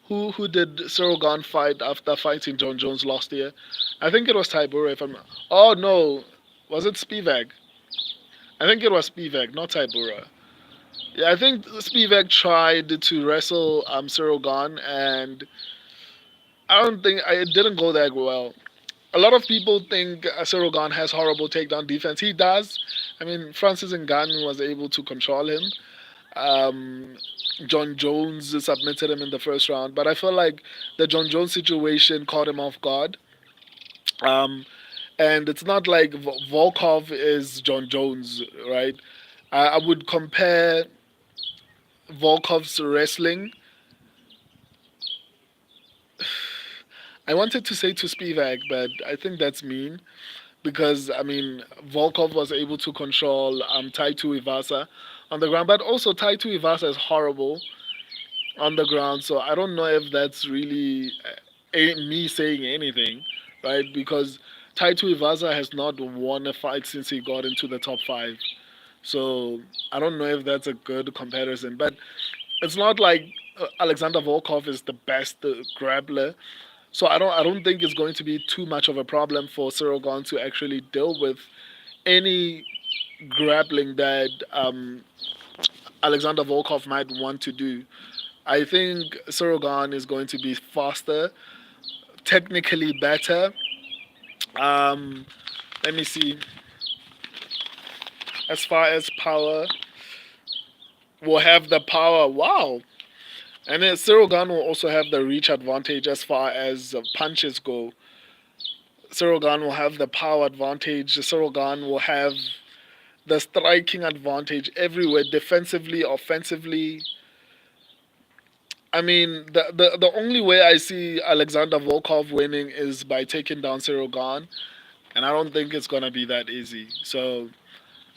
Who did Cyril Gahn fight after fighting John Jones last year? I think it was Taibura. If I'm, oh no, was it Spivak? I think it was Spivak, not Taibura. Yeah, I think Spivak tried to wrestle Cyril Gahn, and I don't think it didn't go that well. A lot of people think Cyril Gahn has horrible takedown defense. He does. I mean, Francis Ngannou was able to control him. Um, John Jones submitted him in the first round, but I feel like the John Jones situation caught him off guard. Um, and it's not like Volkov is John Jones, right? I would compare Volkov's wrestling. I wanted to say to Spivak, but I think that's mean because I mean Volkov was able to control Taito Ivasa on the ground, but also Taito Ivasa is horrible on the ground. So I don't know if that's really me saying anything, right? Because Taito Ivasa has not won a fight since he got into the top five. So I don't know if that's a good comparison, but it's not like Alexander Volkov is the best grappler. So I don't think it's going to be too much of a problem for Cyril Gahn to actually deal with any grappling that Alexander Volkov might want to do. I think Cyril Gahn is going to be faster, technically better. Um, Let me see. As far as power, will have the power. Wow. And then Cyril Gahn will also have the reach advantage as far as punches go. Cyril Gahn will have the power advantage. Cyril Gahn will have the striking advantage everywhere, defensively, offensively. I mean, the only way I see Alexander Volkov winning is by taking down Cyril Gahn, and I don't think it's gonna be that easy. So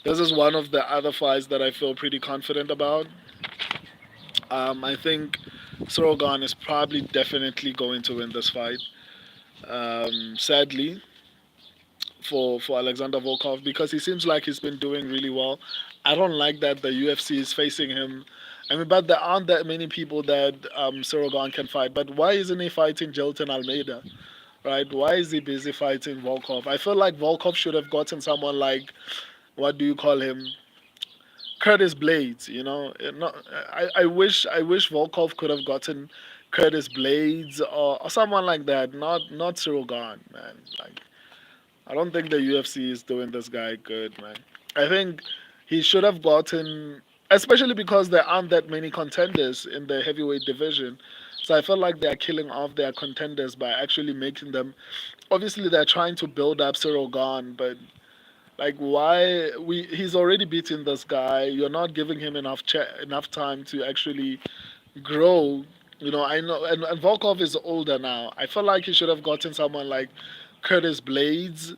this is one of the other fights that I feel pretty confident about. I think Cyril Gahn is probably definitely going to win this fight. Sadly, for Alexander Volkov, because he seems like he's been doing really well. I don't like that the UFC is facing him. I mean, but there aren't that many people that Cyril Gahn can fight. But why isn't he fighting Jilton Almeida? Right? Why is he busy fighting Volkov? I feel like Volkov should have gotten someone like, what do you call him? Curtis Blades. I wish Volkov could have gotten Curtis Blades or someone like that. Not Cyril Gahn, man. Like, I don't think the UFC is doing this guy good, man. I think he should have gotten, especially because there aren't that many contenders in the heavyweight division. So I feel like they're killing off their contenders by actually making them. Obviously, they're trying to build up Cyril Gahn, but like, why he's already beaten this guy. You're not giving him enough time to actually grow. I know, and Volkov is older now. I feel like he should have gotten someone like Curtis Blades,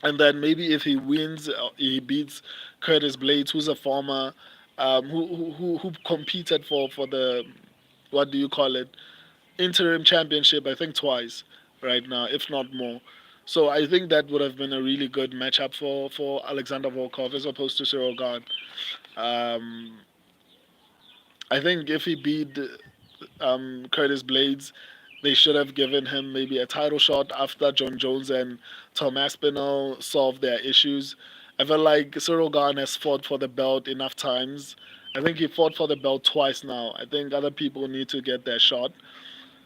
and then maybe if he wins, he beats Curtis Blades, who's a former, who competed for the, what do you call it, interim championship, I think twice right now, if not more. So I think that would have been a really good matchup for Alexander Volkov as opposed to Cyril Gahn. Um, I think if he beat Curtis Blades, they should have given him maybe a title shot after John Jones and Tom Aspinall solved their issues. I feel like Cyril Gahn has fought for the belt enough times. I think he fought for the belt twice now. I think other people need to get their shot.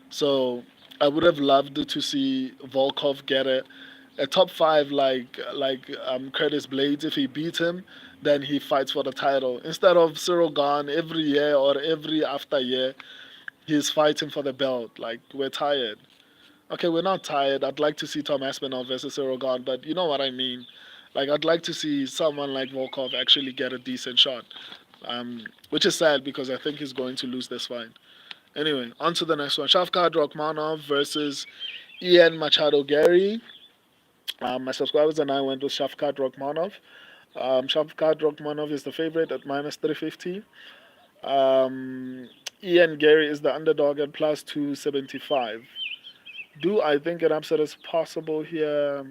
So I would have loved to see Volkov get a top five like Curtis Blades. If he beats him, then he fights for the title. Instead of Cyril Gahn every year or every after year, he's fighting for the belt. Like, we're tired. Okay, we're not tired. I'd like to see Tom Aspinall versus Cyril Gahn, but you know what I mean. Like, I'd like to see someone like Volkov actually get a decent shot. Which is sad because I think he's going to lose this fight. Anyway, on to the next one. Shavkat Rachmanov versus Ian Machado Gary. My subscribers and I went with Shavkat Rachmanov. Shavkat Rachmanov is the favorite at minus 350. Um, Ian Gary is the underdog at plus 275. Do I think an upset is possible here?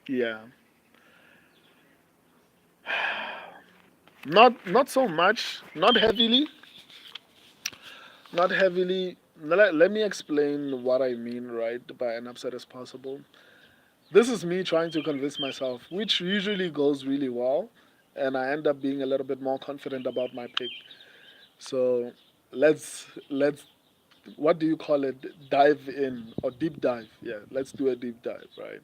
Yeah. Not so much. Not heavily. Not heavily. Let me explain what I mean, right, by an upset is possible. This is me trying to convince myself, which usually goes really well, and I end up being a little bit more confident about my pick. So let's what do you call it? Dive in or deep dive? Yeah, let's do a deep dive, right?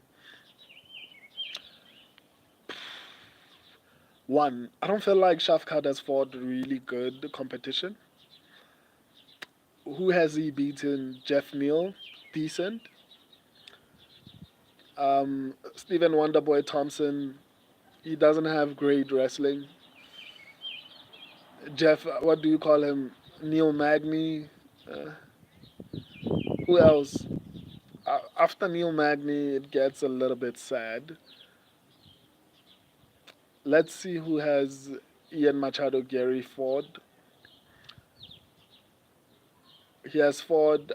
One, I don't feel like Shafkat has fought really good competition. Who has he beaten? Jeff Neal, decent. Stephen Wonderboy Thompson, he doesn't have great wrestling. Jeff, what do you call him? Neil Magny. Uh, who else? After Neil Magny, it gets a little bit sad. Let's see who has Ian Machado Gary fought. He has fought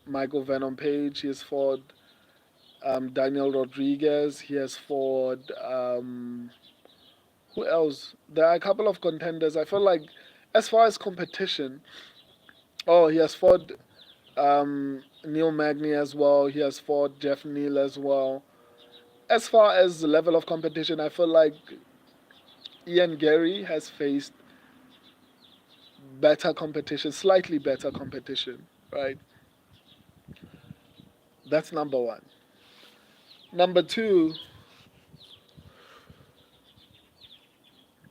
Michael Venom Page. He has fought Daniel Rodriguez. He has fought Who else? There are a couple of contenders. I feel like, as far as competition, oh, he has fought Neil Magny as well. He has fought Jeff Neal as well. As far as the level of competition, I feel like Ian Gary has faced better competition, slightly better competition, right? That's number one. Number two,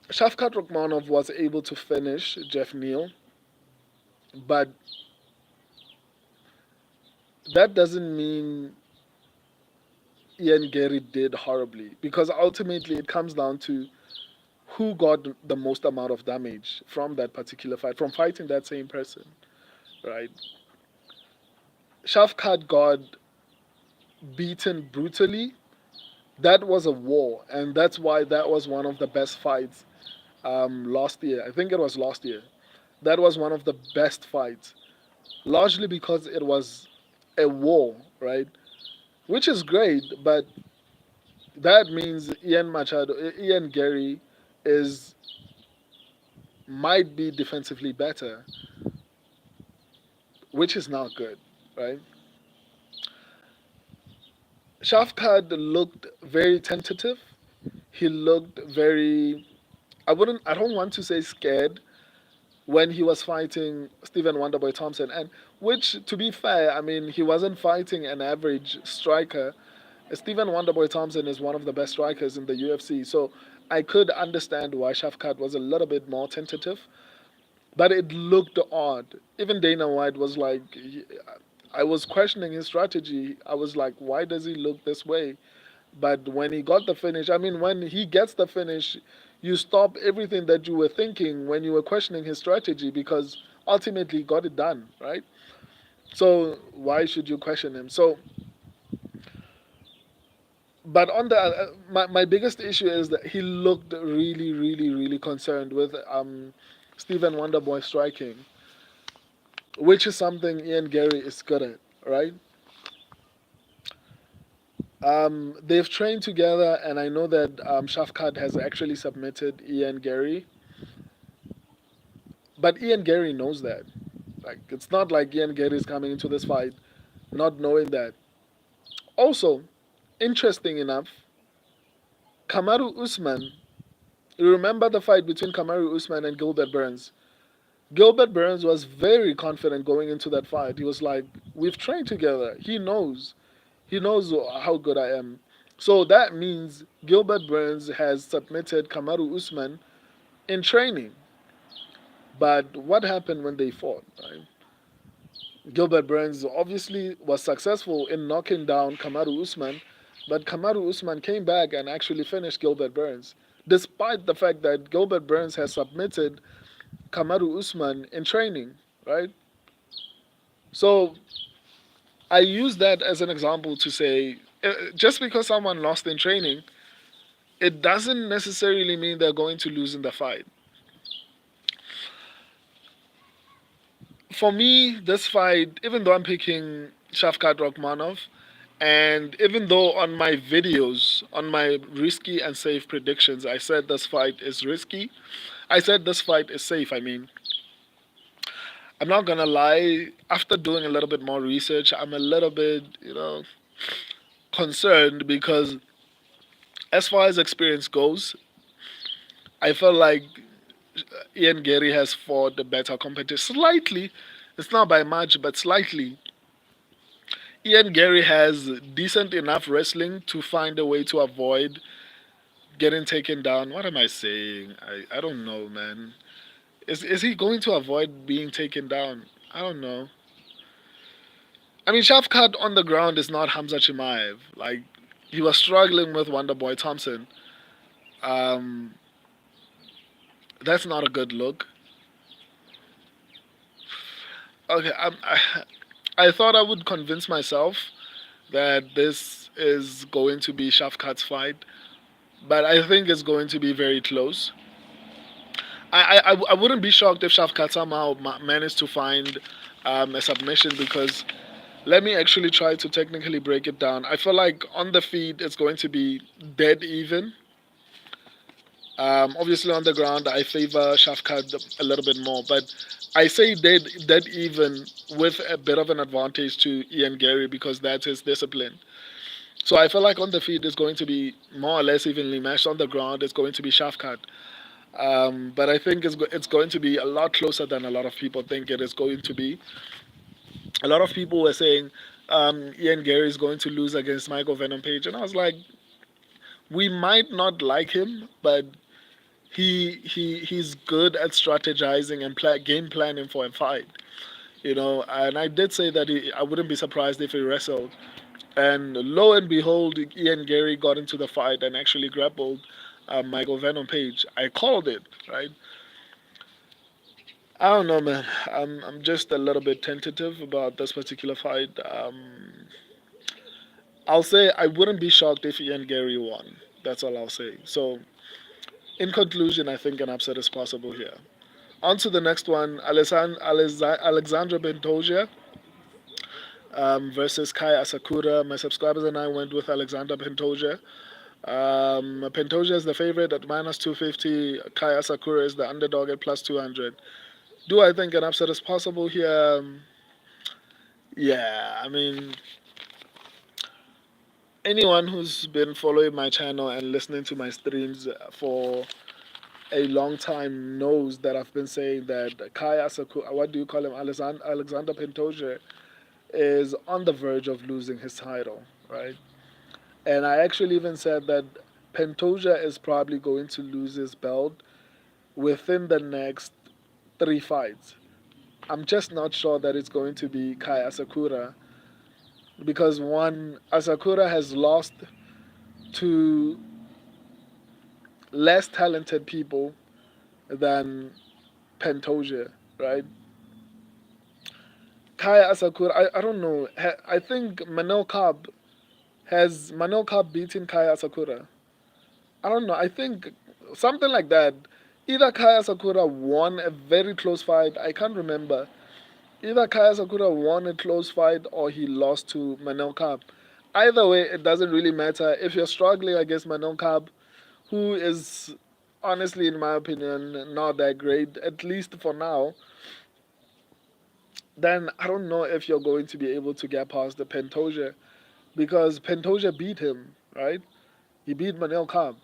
Shavkat Rakhmonov was able to finish Jeff Neal, but that doesn't mean Ian Gary did horribly because ultimately it comes down to who got the most amount of damage from that particular fight, from fighting that same person, right? Shavkat got beaten brutally. That was a war, and that's why that was one of the best fights last year. I think it was last year. That was one of the best fights, largely because it was a war, right? Which is great, but that means Ian Gary is might be defensively better, which is not good, right? Shafkat looked very tentative. He looked very. I don't want to say scared when he was fighting Stephen Wonderboy Thompson, and which, to be fair, I mean he wasn't fighting an average striker. Stephen Wonderboy Thompson is one of the best strikers in the UFC, so I could understand why Shafkat was a little bit more tentative, but it looked odd. Even Dana White was like, I was questioning his strategy. I was like, why does he look this way? But when he got the finish, I mean, when he gets the finish, you stop everything that you were thinking when you were questioning his strategy because ultimately he got it done, right? So why should you question him? So, but on the my biggest issue is that he looked really, really, really concerned with Stephen Wonderboy striking, which is something Ian Gary is good at, right? They've trained together, and I know that Shafkat has actually submitted Ian Gary, but Ian Gary knows that. Like, it's not like Ian Gary is coming into this fight not knowing that. Also, interesting enough, Kamaru Usman. You remember the fight between Kamaru Usman and Gilbert Burns? Gilbert Burns was very confident going into that fight. He was like, "We've trained together. He knows. He knows how good I am." So that means Gilbert Burns has submitted Kamaru Usman in training. But what happened when they fought? Right? Gilbert Burns obviously was successful in knocking down Kamaru Usman, but Kamaru Usman came back and actually finished Gilbert Burns, despite the fact that Gilbert Burns has submitted Kamaru Usman in training, right? So I use that as an example to say just because someone lost in training, it doesn't necessarily mean they're going to lose in the fight. For me, this fight, even though I'm picking Shavkat Rakhmonov, and even though on my videos, on my risky and safe predictions, I said this fight is risky, I said this fight is safe. I mean, I'm not gonna lie, after doing a little bit more research, I'm a little bit, concerned because as far as experience goes, I feel like Ian Gary has fought the better competitor slightly. It's not by much, but slightly. Ian Gary has decent enough wrestling to find a way to avoid getting taken down. What am I saying? I don't know, man. Is he going to avoid being taken down? I don't know. I mean, Shafkat on the ground is not Hamza Chimaev. Like, he was struggling with Wonderboy Thompson. Um, that's not a good look. Okay, I thought I would convince myself that this is going to be Shafkat's fight, but I think it's going to be very close. I wouldn't be shocked if Shafkat somehow managed to find a submission because let me actually try to technically break it down. I feel like on the feed it's going to be dead even. Obviously, on the ground, I favor Shafkat a little bit more, but I say dead even with a bit of an advantage to Ian Gary because that's his discipline. So I feel like on the feet it's going to be more or less evenly matched. On the ground, it's going to be Shafkat. But I think it's going to be a lot closer than a lot of people think it is going to be. A lot of people were saying Ian Gary is going to lose against Michael Venom Page, and I was like, we might not like him, but he's good at strategizing and game planning for a fight. And I did say that I wouldn't be surprised if he wrestled. And lo and behold, Ian Gary got into the fight and actually grappled Michael Venom Page. I called it, right? I don't know, man. I'm just a little bit tentative about this particular fight. I'll say I wouldn't be shocked if Ian Gary won. That's all I'll say. So, in conclusion, I think an upset is possible here. On to the next one, Alexandra Bentoja versus Kai Asakura. My subscribers and I went with Alexander Bentoja. Pentoja is the favorite at minus 250. Kai Asakura is the underdog at plus 200. Do I think an upset is possible here? Yeah, I mean, anyone who's been following my channel and listening to my streams for a long time knows that I've been saying that Kai Asakura, what do you call him, Alexander Pentoja, is on the verge of losing his title, right? And I actually even said that Pentoja is probably going to lose his belt within the next 3 fights. I'm just not sure that it's going to be Kai Asakura because one, Asakura has lost to less talented people than Pentoja, right? Kai Asakura, I don't know. I think Manel Cobb beaten Kai Asakura? I don't know. I think something like that. Either Kai Asakura won a very close fight. I can't remember. Either Kaya Sakura won a close fight or he lost to Manel Cab. Either way, it doesn't really matter. If you're struggling against Manel Cab, who is honestly, in my opinion, not that great, at least for now, then I don't know if you're going to be able to get past the Pentoja because Pentoja beat him, right? He beat Manel Cab.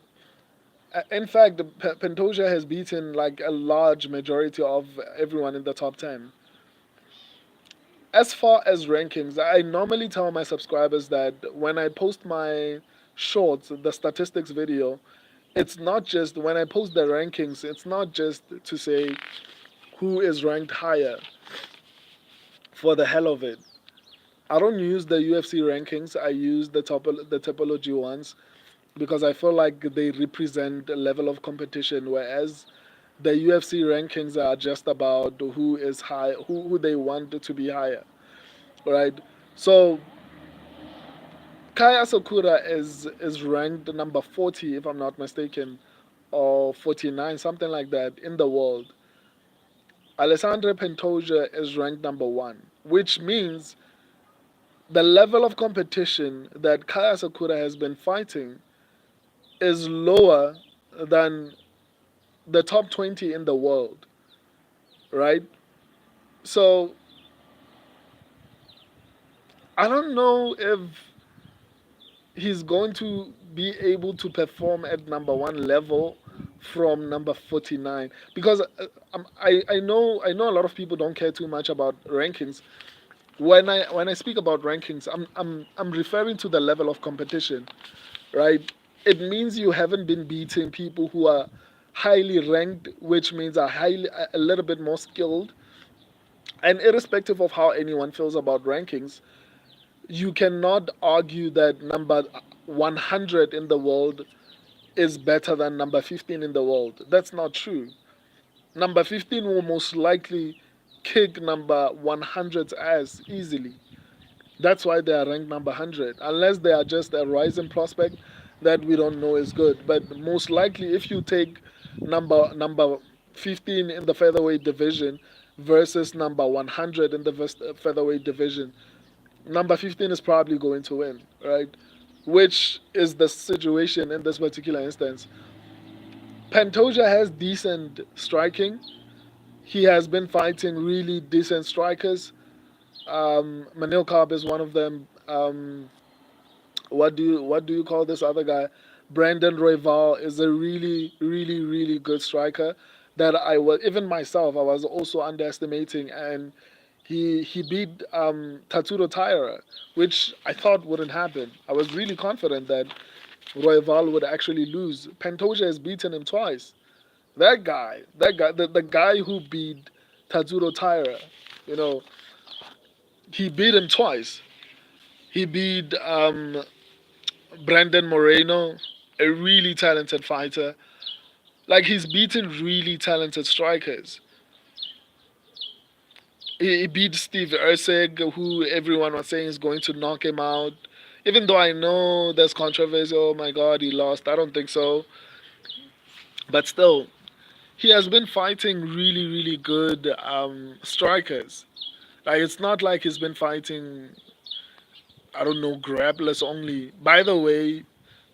In fact, Pentoja has beaten like a large majority of everyone in the top 10. As far as rankings, I normally tell my subscribers that when I post my shorts, the statistics video, it's not just when I post the rankings, it's not just to say who is ranked higher for the hell of it. I don't use the UFC rankings, I use the topology ones because I feel like they represent a level of competition, whereas the UFC rankings are just about who is high, who they want to be higher, right? So Kaya Sakura is ranked number 40, if I'm not mistaken, or 49, something like that, in the world. Alessandra Pentoja is ranked number one, which means the level of competition that Kaya Sakura has been fighting is lower than the top 20 in the world, right? So I don't know if he's going to be able to perform at number one level from number 49 because I know a lot of people don't care too much about rankings. When I speak about rankings, I'm referring to the level of competition, right? It means you haven't been beating people who are highly ranked, which means are highly a little bit more skilled. And irrespective of how anyone feels about rankings, you cannot argue that number 100 in the world is better than number 15 in the world. That's not true. Number 15 will most likely kick number 100's ass easily. That's why they are ranked number 100, unless they are just a rising prospect that we don't know is good. But most likely, if you take number 15 in the featherweight division versus number 100 in the featherweight division, number 15 is probably going to win, right? Which is the situation in this particular instance. Pantoja has decent striking. He has been fighting really decent strikers. Manil Cobb is one of them. What do you call this other guy? Brandon Royval is a really, really, really good striker that I was, even myself, I was also underestimating, and he beat Tatsuro Taira, which I thought wouldn't happen. I was really confident that Royval would actually lose. Pantoja has beaten him twice. That guy, the guy who beat Tatsuro Taira, you know, he beat him twice. He beat Brandon Moreno, a really talented fighter. Like, he's beaten really talented strikers. He beat Steve Erceg, who everyone was saying is going to knock him out. Even though I know there's controversy, oh my god, he lost. I don't think so. But still, he has been fighting really, really good strikers. Like, it's not like he's been fighting, I don't know, grapplers only. By the way,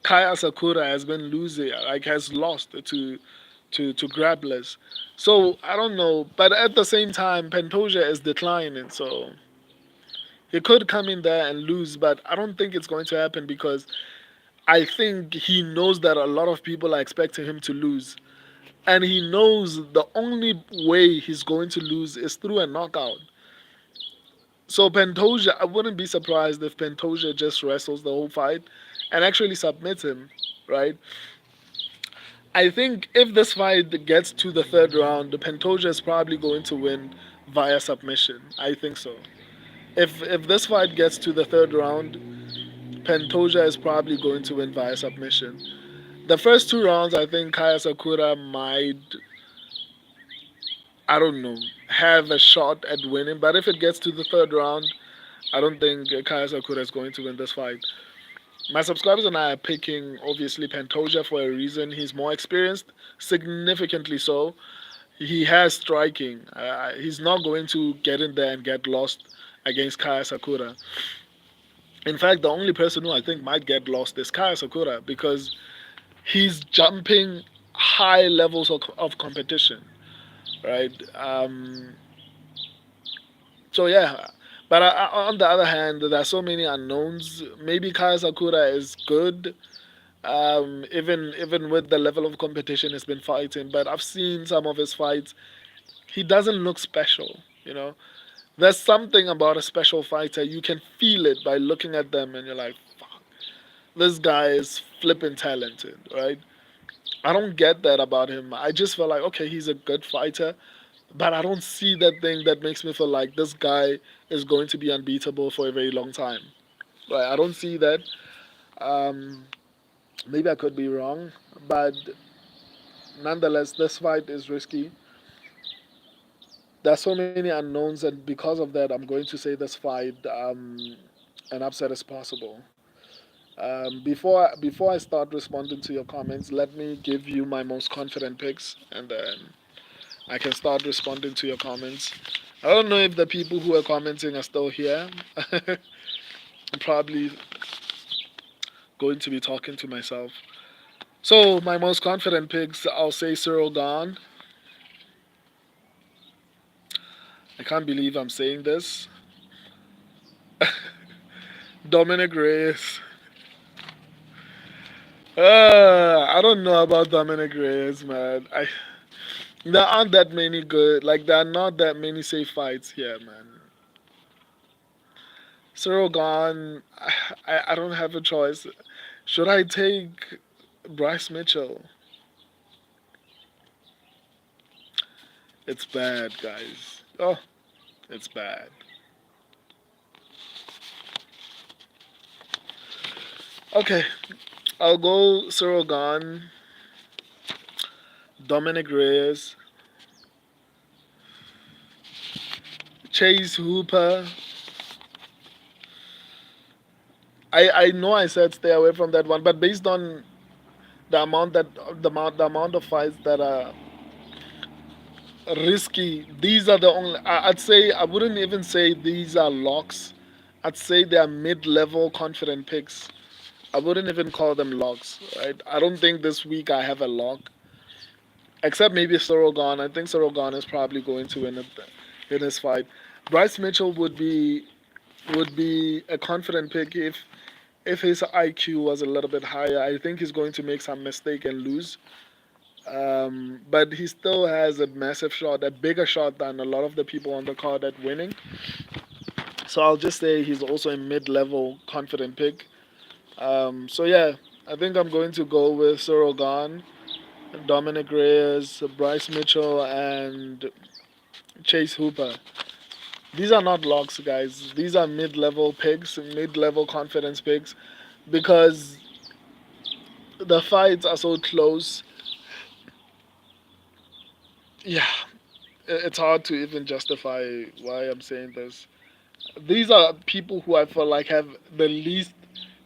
Kaya Sakura has been losing, like, has lost to grapplers. So I don't know, but at the same time, Pantoja is declining, so he could come in there and lose. But I don't think it's going to happen because I think he knows that a lot of people are expecting him to lose, and he knows the only way he's going to lose is through a knockout. So Pantoja, I wouldn't be surprised if Pantoja just wrestles the whole fight and actually submits him, right? I think if this fight gets to the third round, Pantoja is probably going to win via submission. I think so. If this fight gets to the third round, Pantoja is probably going to win via submission. The first two rounds, I think Kaya Sakura might, I don't know, have a shot at winning. But if it gets to the third round, I don't think Kaya Sakura is going to win this fight. My subscribers and I are picking, obviously, Pantoja for a reason. He's more experienced, significantly so. He has striking. He's not going to get in there and get lost against Kaya Sakura. In fact, the only person who I think might get lost is Kaya Sakura because he's jumping high levels of competition, right? So yeah, but on the other hand, there are so many unknowns. Maybe Kaya Sakura is good, even with the level of competition he's been fighting. But I've seen some of his fights. He doesn't look special, you know. There's something about a special fighter. You can feel it by looking at them, and you're like, "Fuck, this guy is flipping talented, right?" I don't get that about him. I just feel like, okay, he's a good fighter, but I don't see that thing that makes me feel like this guy is going to be unbeatable for a very long time. Right? I don't see that. Um, Maybe I could be wrong, but nonetheless, this fight is risky. There's so many unknowns, and because of that, I'm going to say this fight an upset is possible. Before I start responding to your comments, let me give you my most confident picks, and then I can start responding to your comments. I don't know if the people who are commenting are still here. I'm probably going to be talking to myself. So my most confident picks, I'll say Cyril Gahn. I can't believe I'm saying this. Dominic Reyes. I don't know about Dominic Reyes, man. There aren't that many good, like, there are not that many safe fights here, man. Cyril Gahn, I don't have a choice. Should I take Bryce Mitchell? It's bad, guys. Oh, it's bad. Okay, I'll go Cyril Gahn, Dominic Reyes, Chase Hooper. I know I said stay away from that one, but based on the amount of fights that are risky, these are the only. I'd say I wouldn't even say these are locks. I'd say they are mid-level confident picks. I wouldn't even call them locks, right? I don't think this week I have a lock. except maybe Sorogan. I think Sorogan is probably going to win it in this fight. Bryce Mitchell would be a confident pick if his IQ was a little bit higher. I think he's going to make some mistake and lose. But he still has a massive shot, a bigger shot than a lot of the people on the card at winning. So I'll just say he's also a mid-level confident pick. So yeah, I think I'm going to go with Sorogan, Dominic Reyes, Bryce Mitchell, and Chase Hooper. These are not locks, guys. These are mid-level picks, mid-level confidence picks, because the fights are so close. Yeah, it's hard to even justify why I'm saying this. These are people who I feel like have the least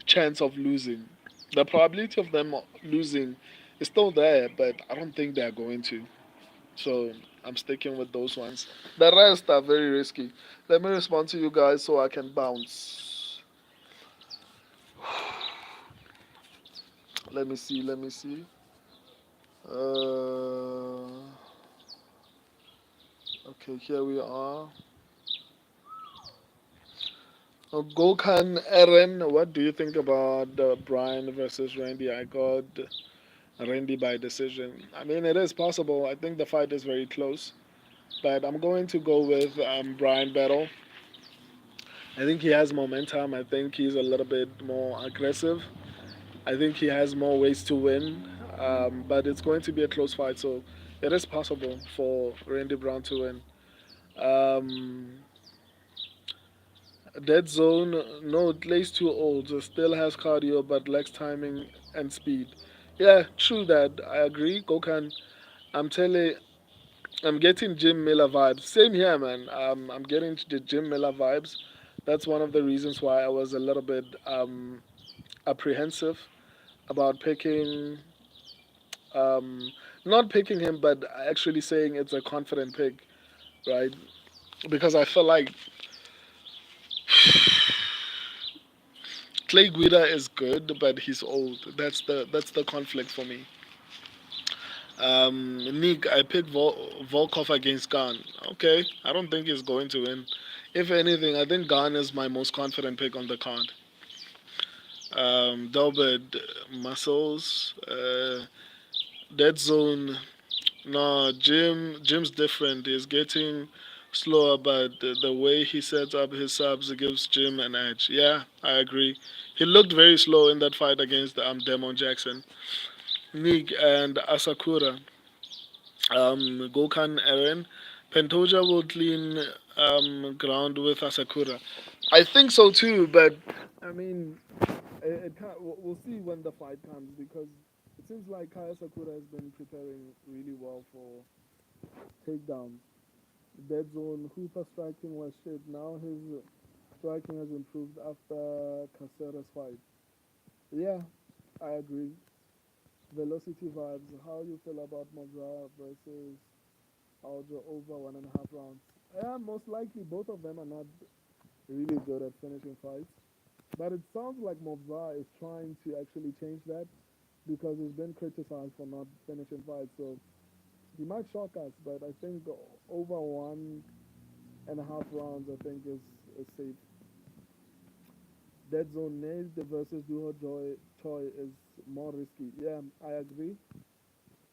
chance of losing. The probability of them losing is still there, but I don't think they're going to. So I'm sticking with those ones. The rest are very risky. Let me respond to you guys so I can bounce. Let me see. Let me see. Okay, here we are. Gokhan Eren, what do you think about Brian versus Randy? I got Randy by decision. I mean, it is possible. I think the fight is very close, but I'm going to go with Brian Battle. I think he has momentum. I think he's a little bit more aggressive. I think he has more ways to win, but it's going to be a close fight, so it is possible for Randy Brown to win. Um, Dead Zone, no, Clay's too old. Still has cardio, but lacks timing and speed. Yeah, true that. I agree. Gokan, I'm telling, I'm getting Jim Miller vibes. Same here, man. I'm getting the Jim Miller vibes. That's one of the reasons why I was a little bit apprehensive about picking, um, not picking him, but actually saying it's a confident pick, right? Because I feel like Clay Guida is good, but he's old. That's the conflict for me. Nick, I picked Volkov against Khan. Okay, I don't think he's going to win. If anything, I think Khan is my most confident pick on the card. Delbert, Muscles, Dead Zone. No, Jim's different. He's getting slower, but the way he sets up his subs gives Jim an edge. Yeah, I agree. He looked very slow in that fight against Demon Jackson. Nick and Asakura. Gokhan Eren. Pantoja will clean ground with Asakura. I think so too, but I mean, it can't, we'll see when the fight comes because it seems like Kaya Sakura has been preparing really well for takedowns. Dead zone, Hooper striking was shit. Now his striking has improved after Casera's fight. Yeah, I agree. Velocity vibes. How you feel about Mozart versus Aljo over 1.5 rounds? Yeah, most likely both of them are not really good at finishing fights. But it sounds like Mobza is trying to actually change that because he's been criticized for not finishing fights. So he might shock us, but I think over 1.5 rounds, I think is safe. Dead Zone Nailed versus Duho Choi is more risky. Yeah, I agree.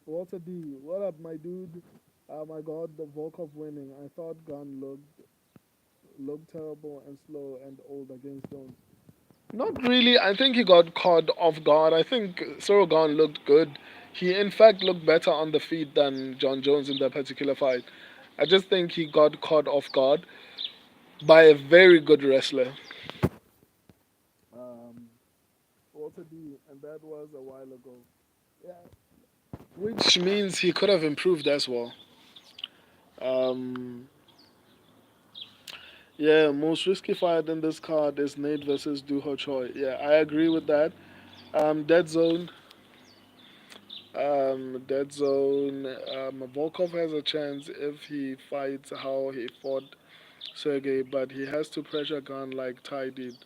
Walter D, what up, my dude? Oh my God, the Volkov winning. I thought Gunn looked terrible and slow and old against Jones. Not really. I think he got caught off guard. I think Sorogan looked good. He, in fact, looked better on the feet than John Jones in that particular fight. I just think he got caught off guard by a very good wrestler. Um, Walter D, and that was a while ago. Yeah, which means he could have improved as well. Um, yeah, most risky fight in this card is Nate versus Duho Choi. Yeah, I agree with that. Dead Zone. Dead Zone. Volkov has a chance if he fights how he fought Sergey, but he has to pressure gun like Ty did.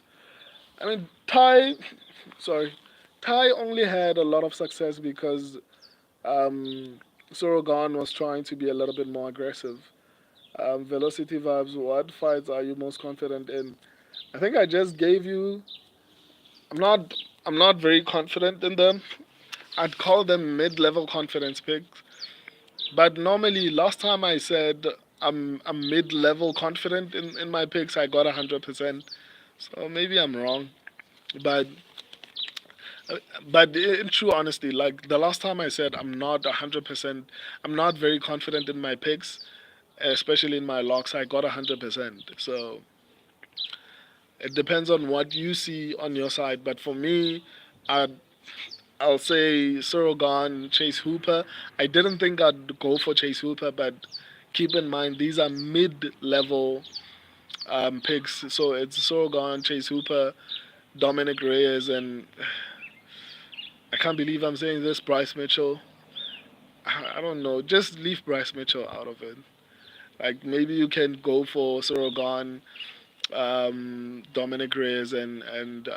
I mean, sorry, Ty only had a lot of success because um, Sorogan was trying to be a little bit more aggressive. Velocity Vibes, what fights are you most confident in? I think I just gave you. I'm not. I'm not very confident in them. I'd call them mid-level confidence picks. But normally, last time I said I'm mid-level confident in my picks, I got 100%. So maybe I'm wrong. But but in true honesty, like the last time I said I'm not 100%, I'm not very confident in my picks, especially in my locks. I got 100%. So it depends on what you see on your side. But for me, I'd I'll say Cyril Gahn, Chase Hooper. I didn't think I'd go for Chase Hooper, but keep in mind these are mid-level picks. So it's Cyril Gahn, Chase Hooper, Dominic Reyes, and I can't believe I'm saying this, Bryce Mitchell. I don't know. Just leave Bryce Mitchell out of it. Like maybe you can go for Cyril Gahn, Dominic Reyes, and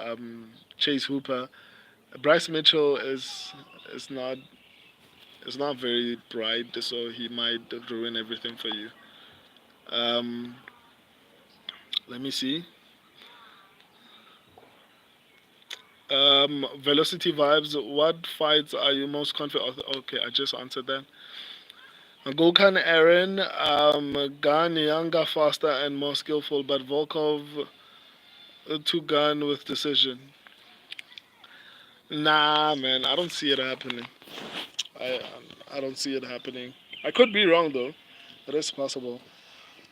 Chase Hooper. Bryce Mitchell is is not very bright, so he might ruin everything for you. Um, Let me see. Velocity vibes. What fights are you most confident? Okay, I just answered that. Gokhan Aaron, Gan younger, faster, and more skillful, but Volkov to Gan with decision. Nah, man, I don't see it happening. I I don't see it happening. I could be wrong though. It is possible.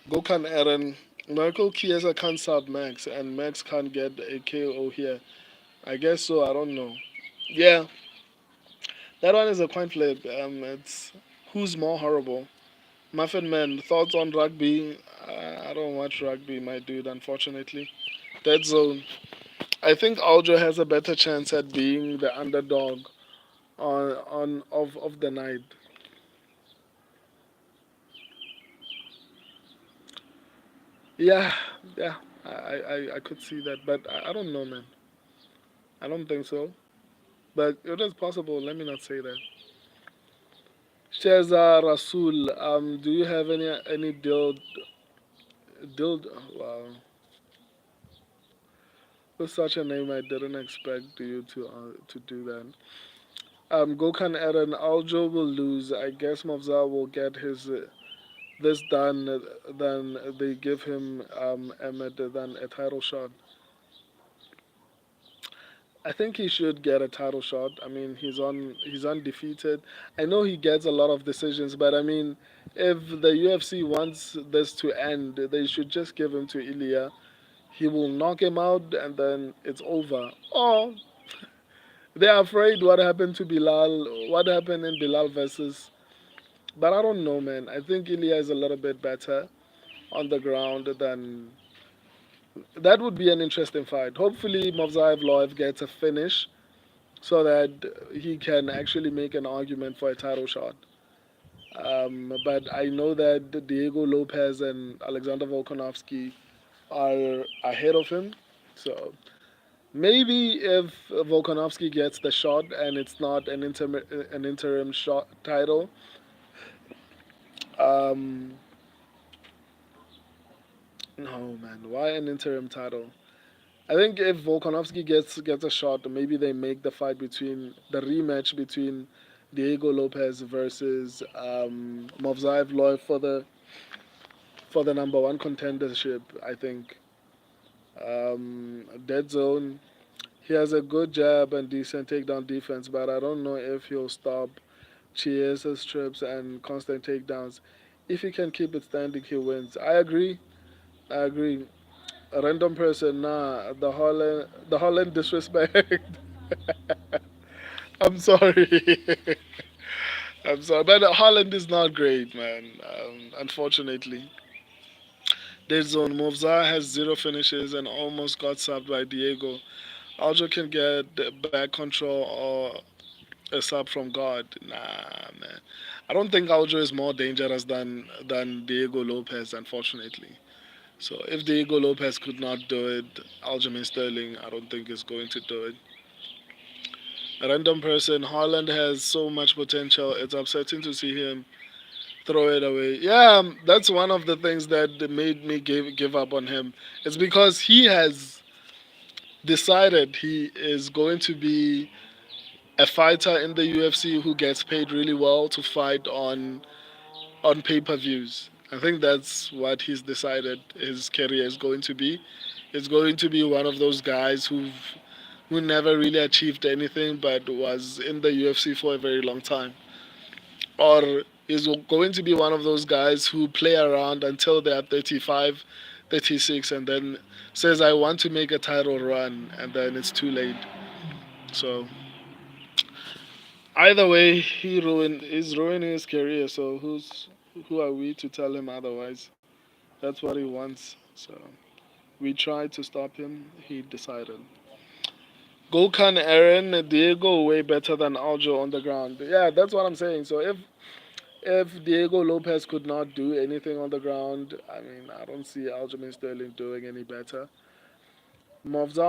Gokhan Aaron, Michael Chiesa can't sub Max, and Max can't get a KO here. I guess so. I don't know. Yeah, that one is a coin flip. It's who's more horrible. Muffin Man, thoughts on rugby? I don't watch rugby, my dude. Unfortunately, Dead Zone. I think Aljo has a better chance at being the underdog on of the night. Yeah, yeah, I could see that, but I don't know, man. I don't think so, but it is possible. Let me not say that. Sheza Rasul, do you have any deal? Wow, with such a name, I didn't expect you to do that. Gokhan Eren, Aljo will lose. I guess Mavza will get his this done. Then they give him Ahmed then a title shot. I think he should get a title shot. I mean, he's undefeated. I know he gets a lot of decisions, but I mean, if the UFC wants this to end, they should just give him to Ilya. He will knock him out, and then it's over. Or they're afraid what happened to Bilal, what happened in Bilal versus. But I don't know, man. I think Ilya is a little bit better on the ground than. That would be an interesting fight. Hopefully, Movsar Evloev gets a finish so that he can actually make an argument for a title shot. But I know that Diego Lopez and Alexander Volkanovski are ahead of him. So maybe if Volkanovski gets the shot and it's not an interim shot title, um, no man, why an interim title? I think if Volkanovski gets a shot, maybe they make the fight between the rematch between Diego Lopez versus Movsar Evloev for the number one contendership. I think Dead Zone. He has a good jab and decent takedown defense, but I don't know if he'll stop Chiesa's trips and constant takedowns. If he can keep it standing, he wins. I agree. I agree. A random person, nah. The Holland disrespect. I'm sorry. I'm sorry, but Holland is not great, man. Unfortunately, Dead Zone Movzar has zero finishes and almost got subbed by Diego. Aljo can get back control or a sub from God. Nah, man. I don't think Aljo is more dangerous than Diego Lopez, unfortunately. So if Diego Lopez could not do it, Aljamain Sterling, I don't think is going to do it. Random person, Holland has so much potential. It's upsetting to see him throw it away. Yeah, that's one of the things that made me give up on him. It's because he has decided he is going to be a fighter in the UFC who gets paid really well to fight on pay-per-views. I think that's what he's decided his career is going to be. It's going to be one of those guys who never really achieved anything but was in the UFC for a very long time. Or is going to be one of those guys who play around until they're 35, 36, and then says, I want to make a title run, and then it's too late. So either way, he's ruining his career. So who are we to tell him otherwise? That's what he wants. So we tried to stop him. He decided. Gokhan Aaron Diego way better than Aljo on the ground. Yeah, that's what I'm saying. So if Diego Lopez could not do anything on the ground, I mean, I don't see Aljamain Sterling doing any better. Movza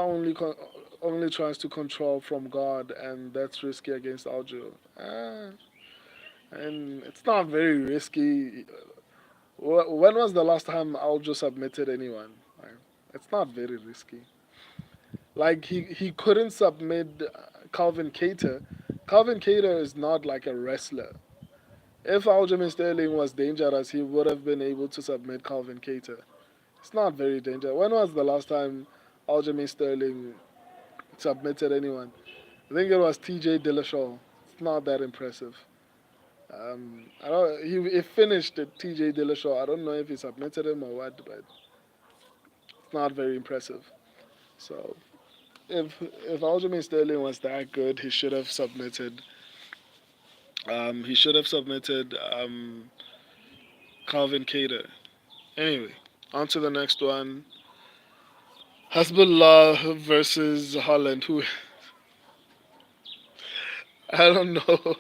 only tries to control from God, and that's risky against Aljo. And it's not very risky. When was the last time Aljo submitted anyone? Like, it's not very risky. Like he couldn't submit Calvin Cater. Calvin Cater is not like a wrestler. If Aljamain Sterling was dangerous, he would have been able to submit Calvin Cater. It's not very dangerous. When was the last time Aljamain Sterling submitted anyone? I think it was T.J. Dillashaw. It's not that impressive. I don't. He finished T.J. Dillashaw. I don't know if he submitted him or what, but it's not very impressive. So if Aljamain Sterling was that good, he should have submitted. He should have submitted Calvin Cater. Anyway, on to the next one. Hasbullah versus Holland. Who I don't know.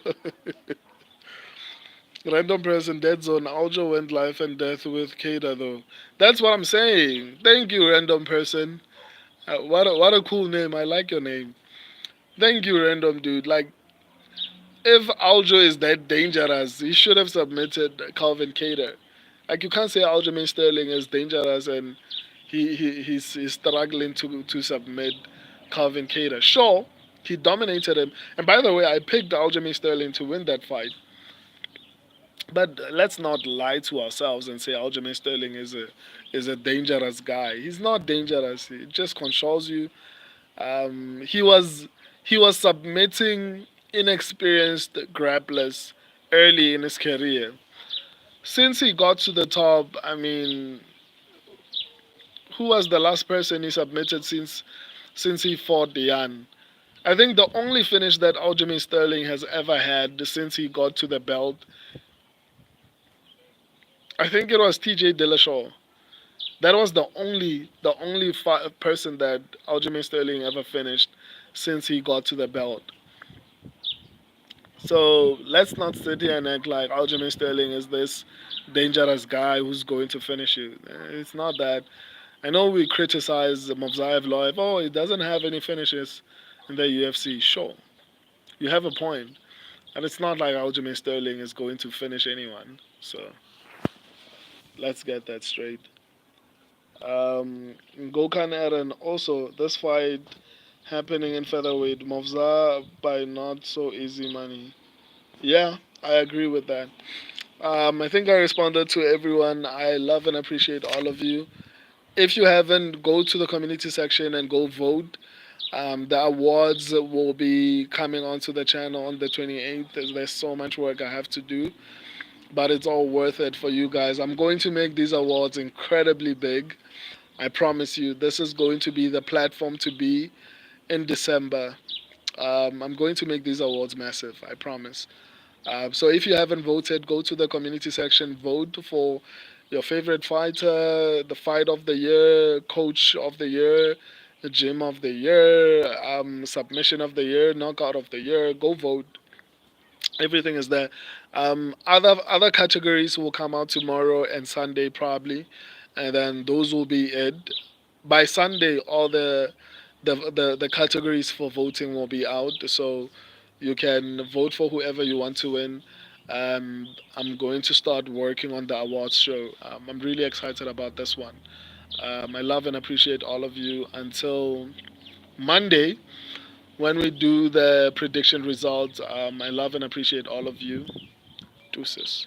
Random person dead zone. Aljo went life and death with Kada though. That's what I'm saying. Thank you, random person. What a cool name. I like your name. Thank you, random dude. Like if Aljo is that dangerous, he should have submitted Calvin Cater. Like you can't say Aljamain Sterling is dangerous and he's struggling to submit Calvin Cater. Sure, he dominated him. And by the way, I picked Aljamain Sterling to win that fight. But let's not lie to ourselves and say Aljamain Sterling is a dangerous guy. He's not dangerous. He just controls you. Um, he was he was submitting inexperienced grapplers early in his career. Since he got to the top, I mean, who was the last person he submitted since he fought Diane? I think the only finish that Aljamain Sterling has ever had since he got to the belt, I think it was T.J. Dillashaw. That was the only person that Aljamain Sterling ever finished since he got to the belt. So let's not sit here and act like Aljamain Sterling is this dangerous guy who's going to finish you. It's not that. I know we criticize Movzaev Loev. Oh, he doesn't have any finishes in the UFC. Sure, you have a point, and it's not like Aljamain Sterling is going to finish anyone. So let's get that straight. Gokhan Aaron also this fight happening in featherweight. Movza by not so easy money. Yeah, I agree with that. I think I responded to everyone. I love and appreciate all of you. If you haven't, go to the community section and go vote. The awards will be coming onto the channel on the 28th. There's so much work I have to do, but it's all worth it for you guys. I'm going to make these awards incredibly big. I promise you, this is going to be the platform to be in December. I'm going to make these awards massive. I promise. So if you haven't voted, go to the community section, vote for your favorite fighter, the fight of the year, coach of the year, the gym of the year, submission of the year, knockout of the year. Go vote. Everything is there. Other categories will come out tomorrow and Sunday probably, and then those will be it. By Sunday, all the categories for voting will be out, so you can vote for whoever you want to win. I'm going to start working on the awards show. I'm really excited about this one. I love and appreciate all of you. Until Monday, when we do the prediction results, I love and appreciate all of you. Deuces.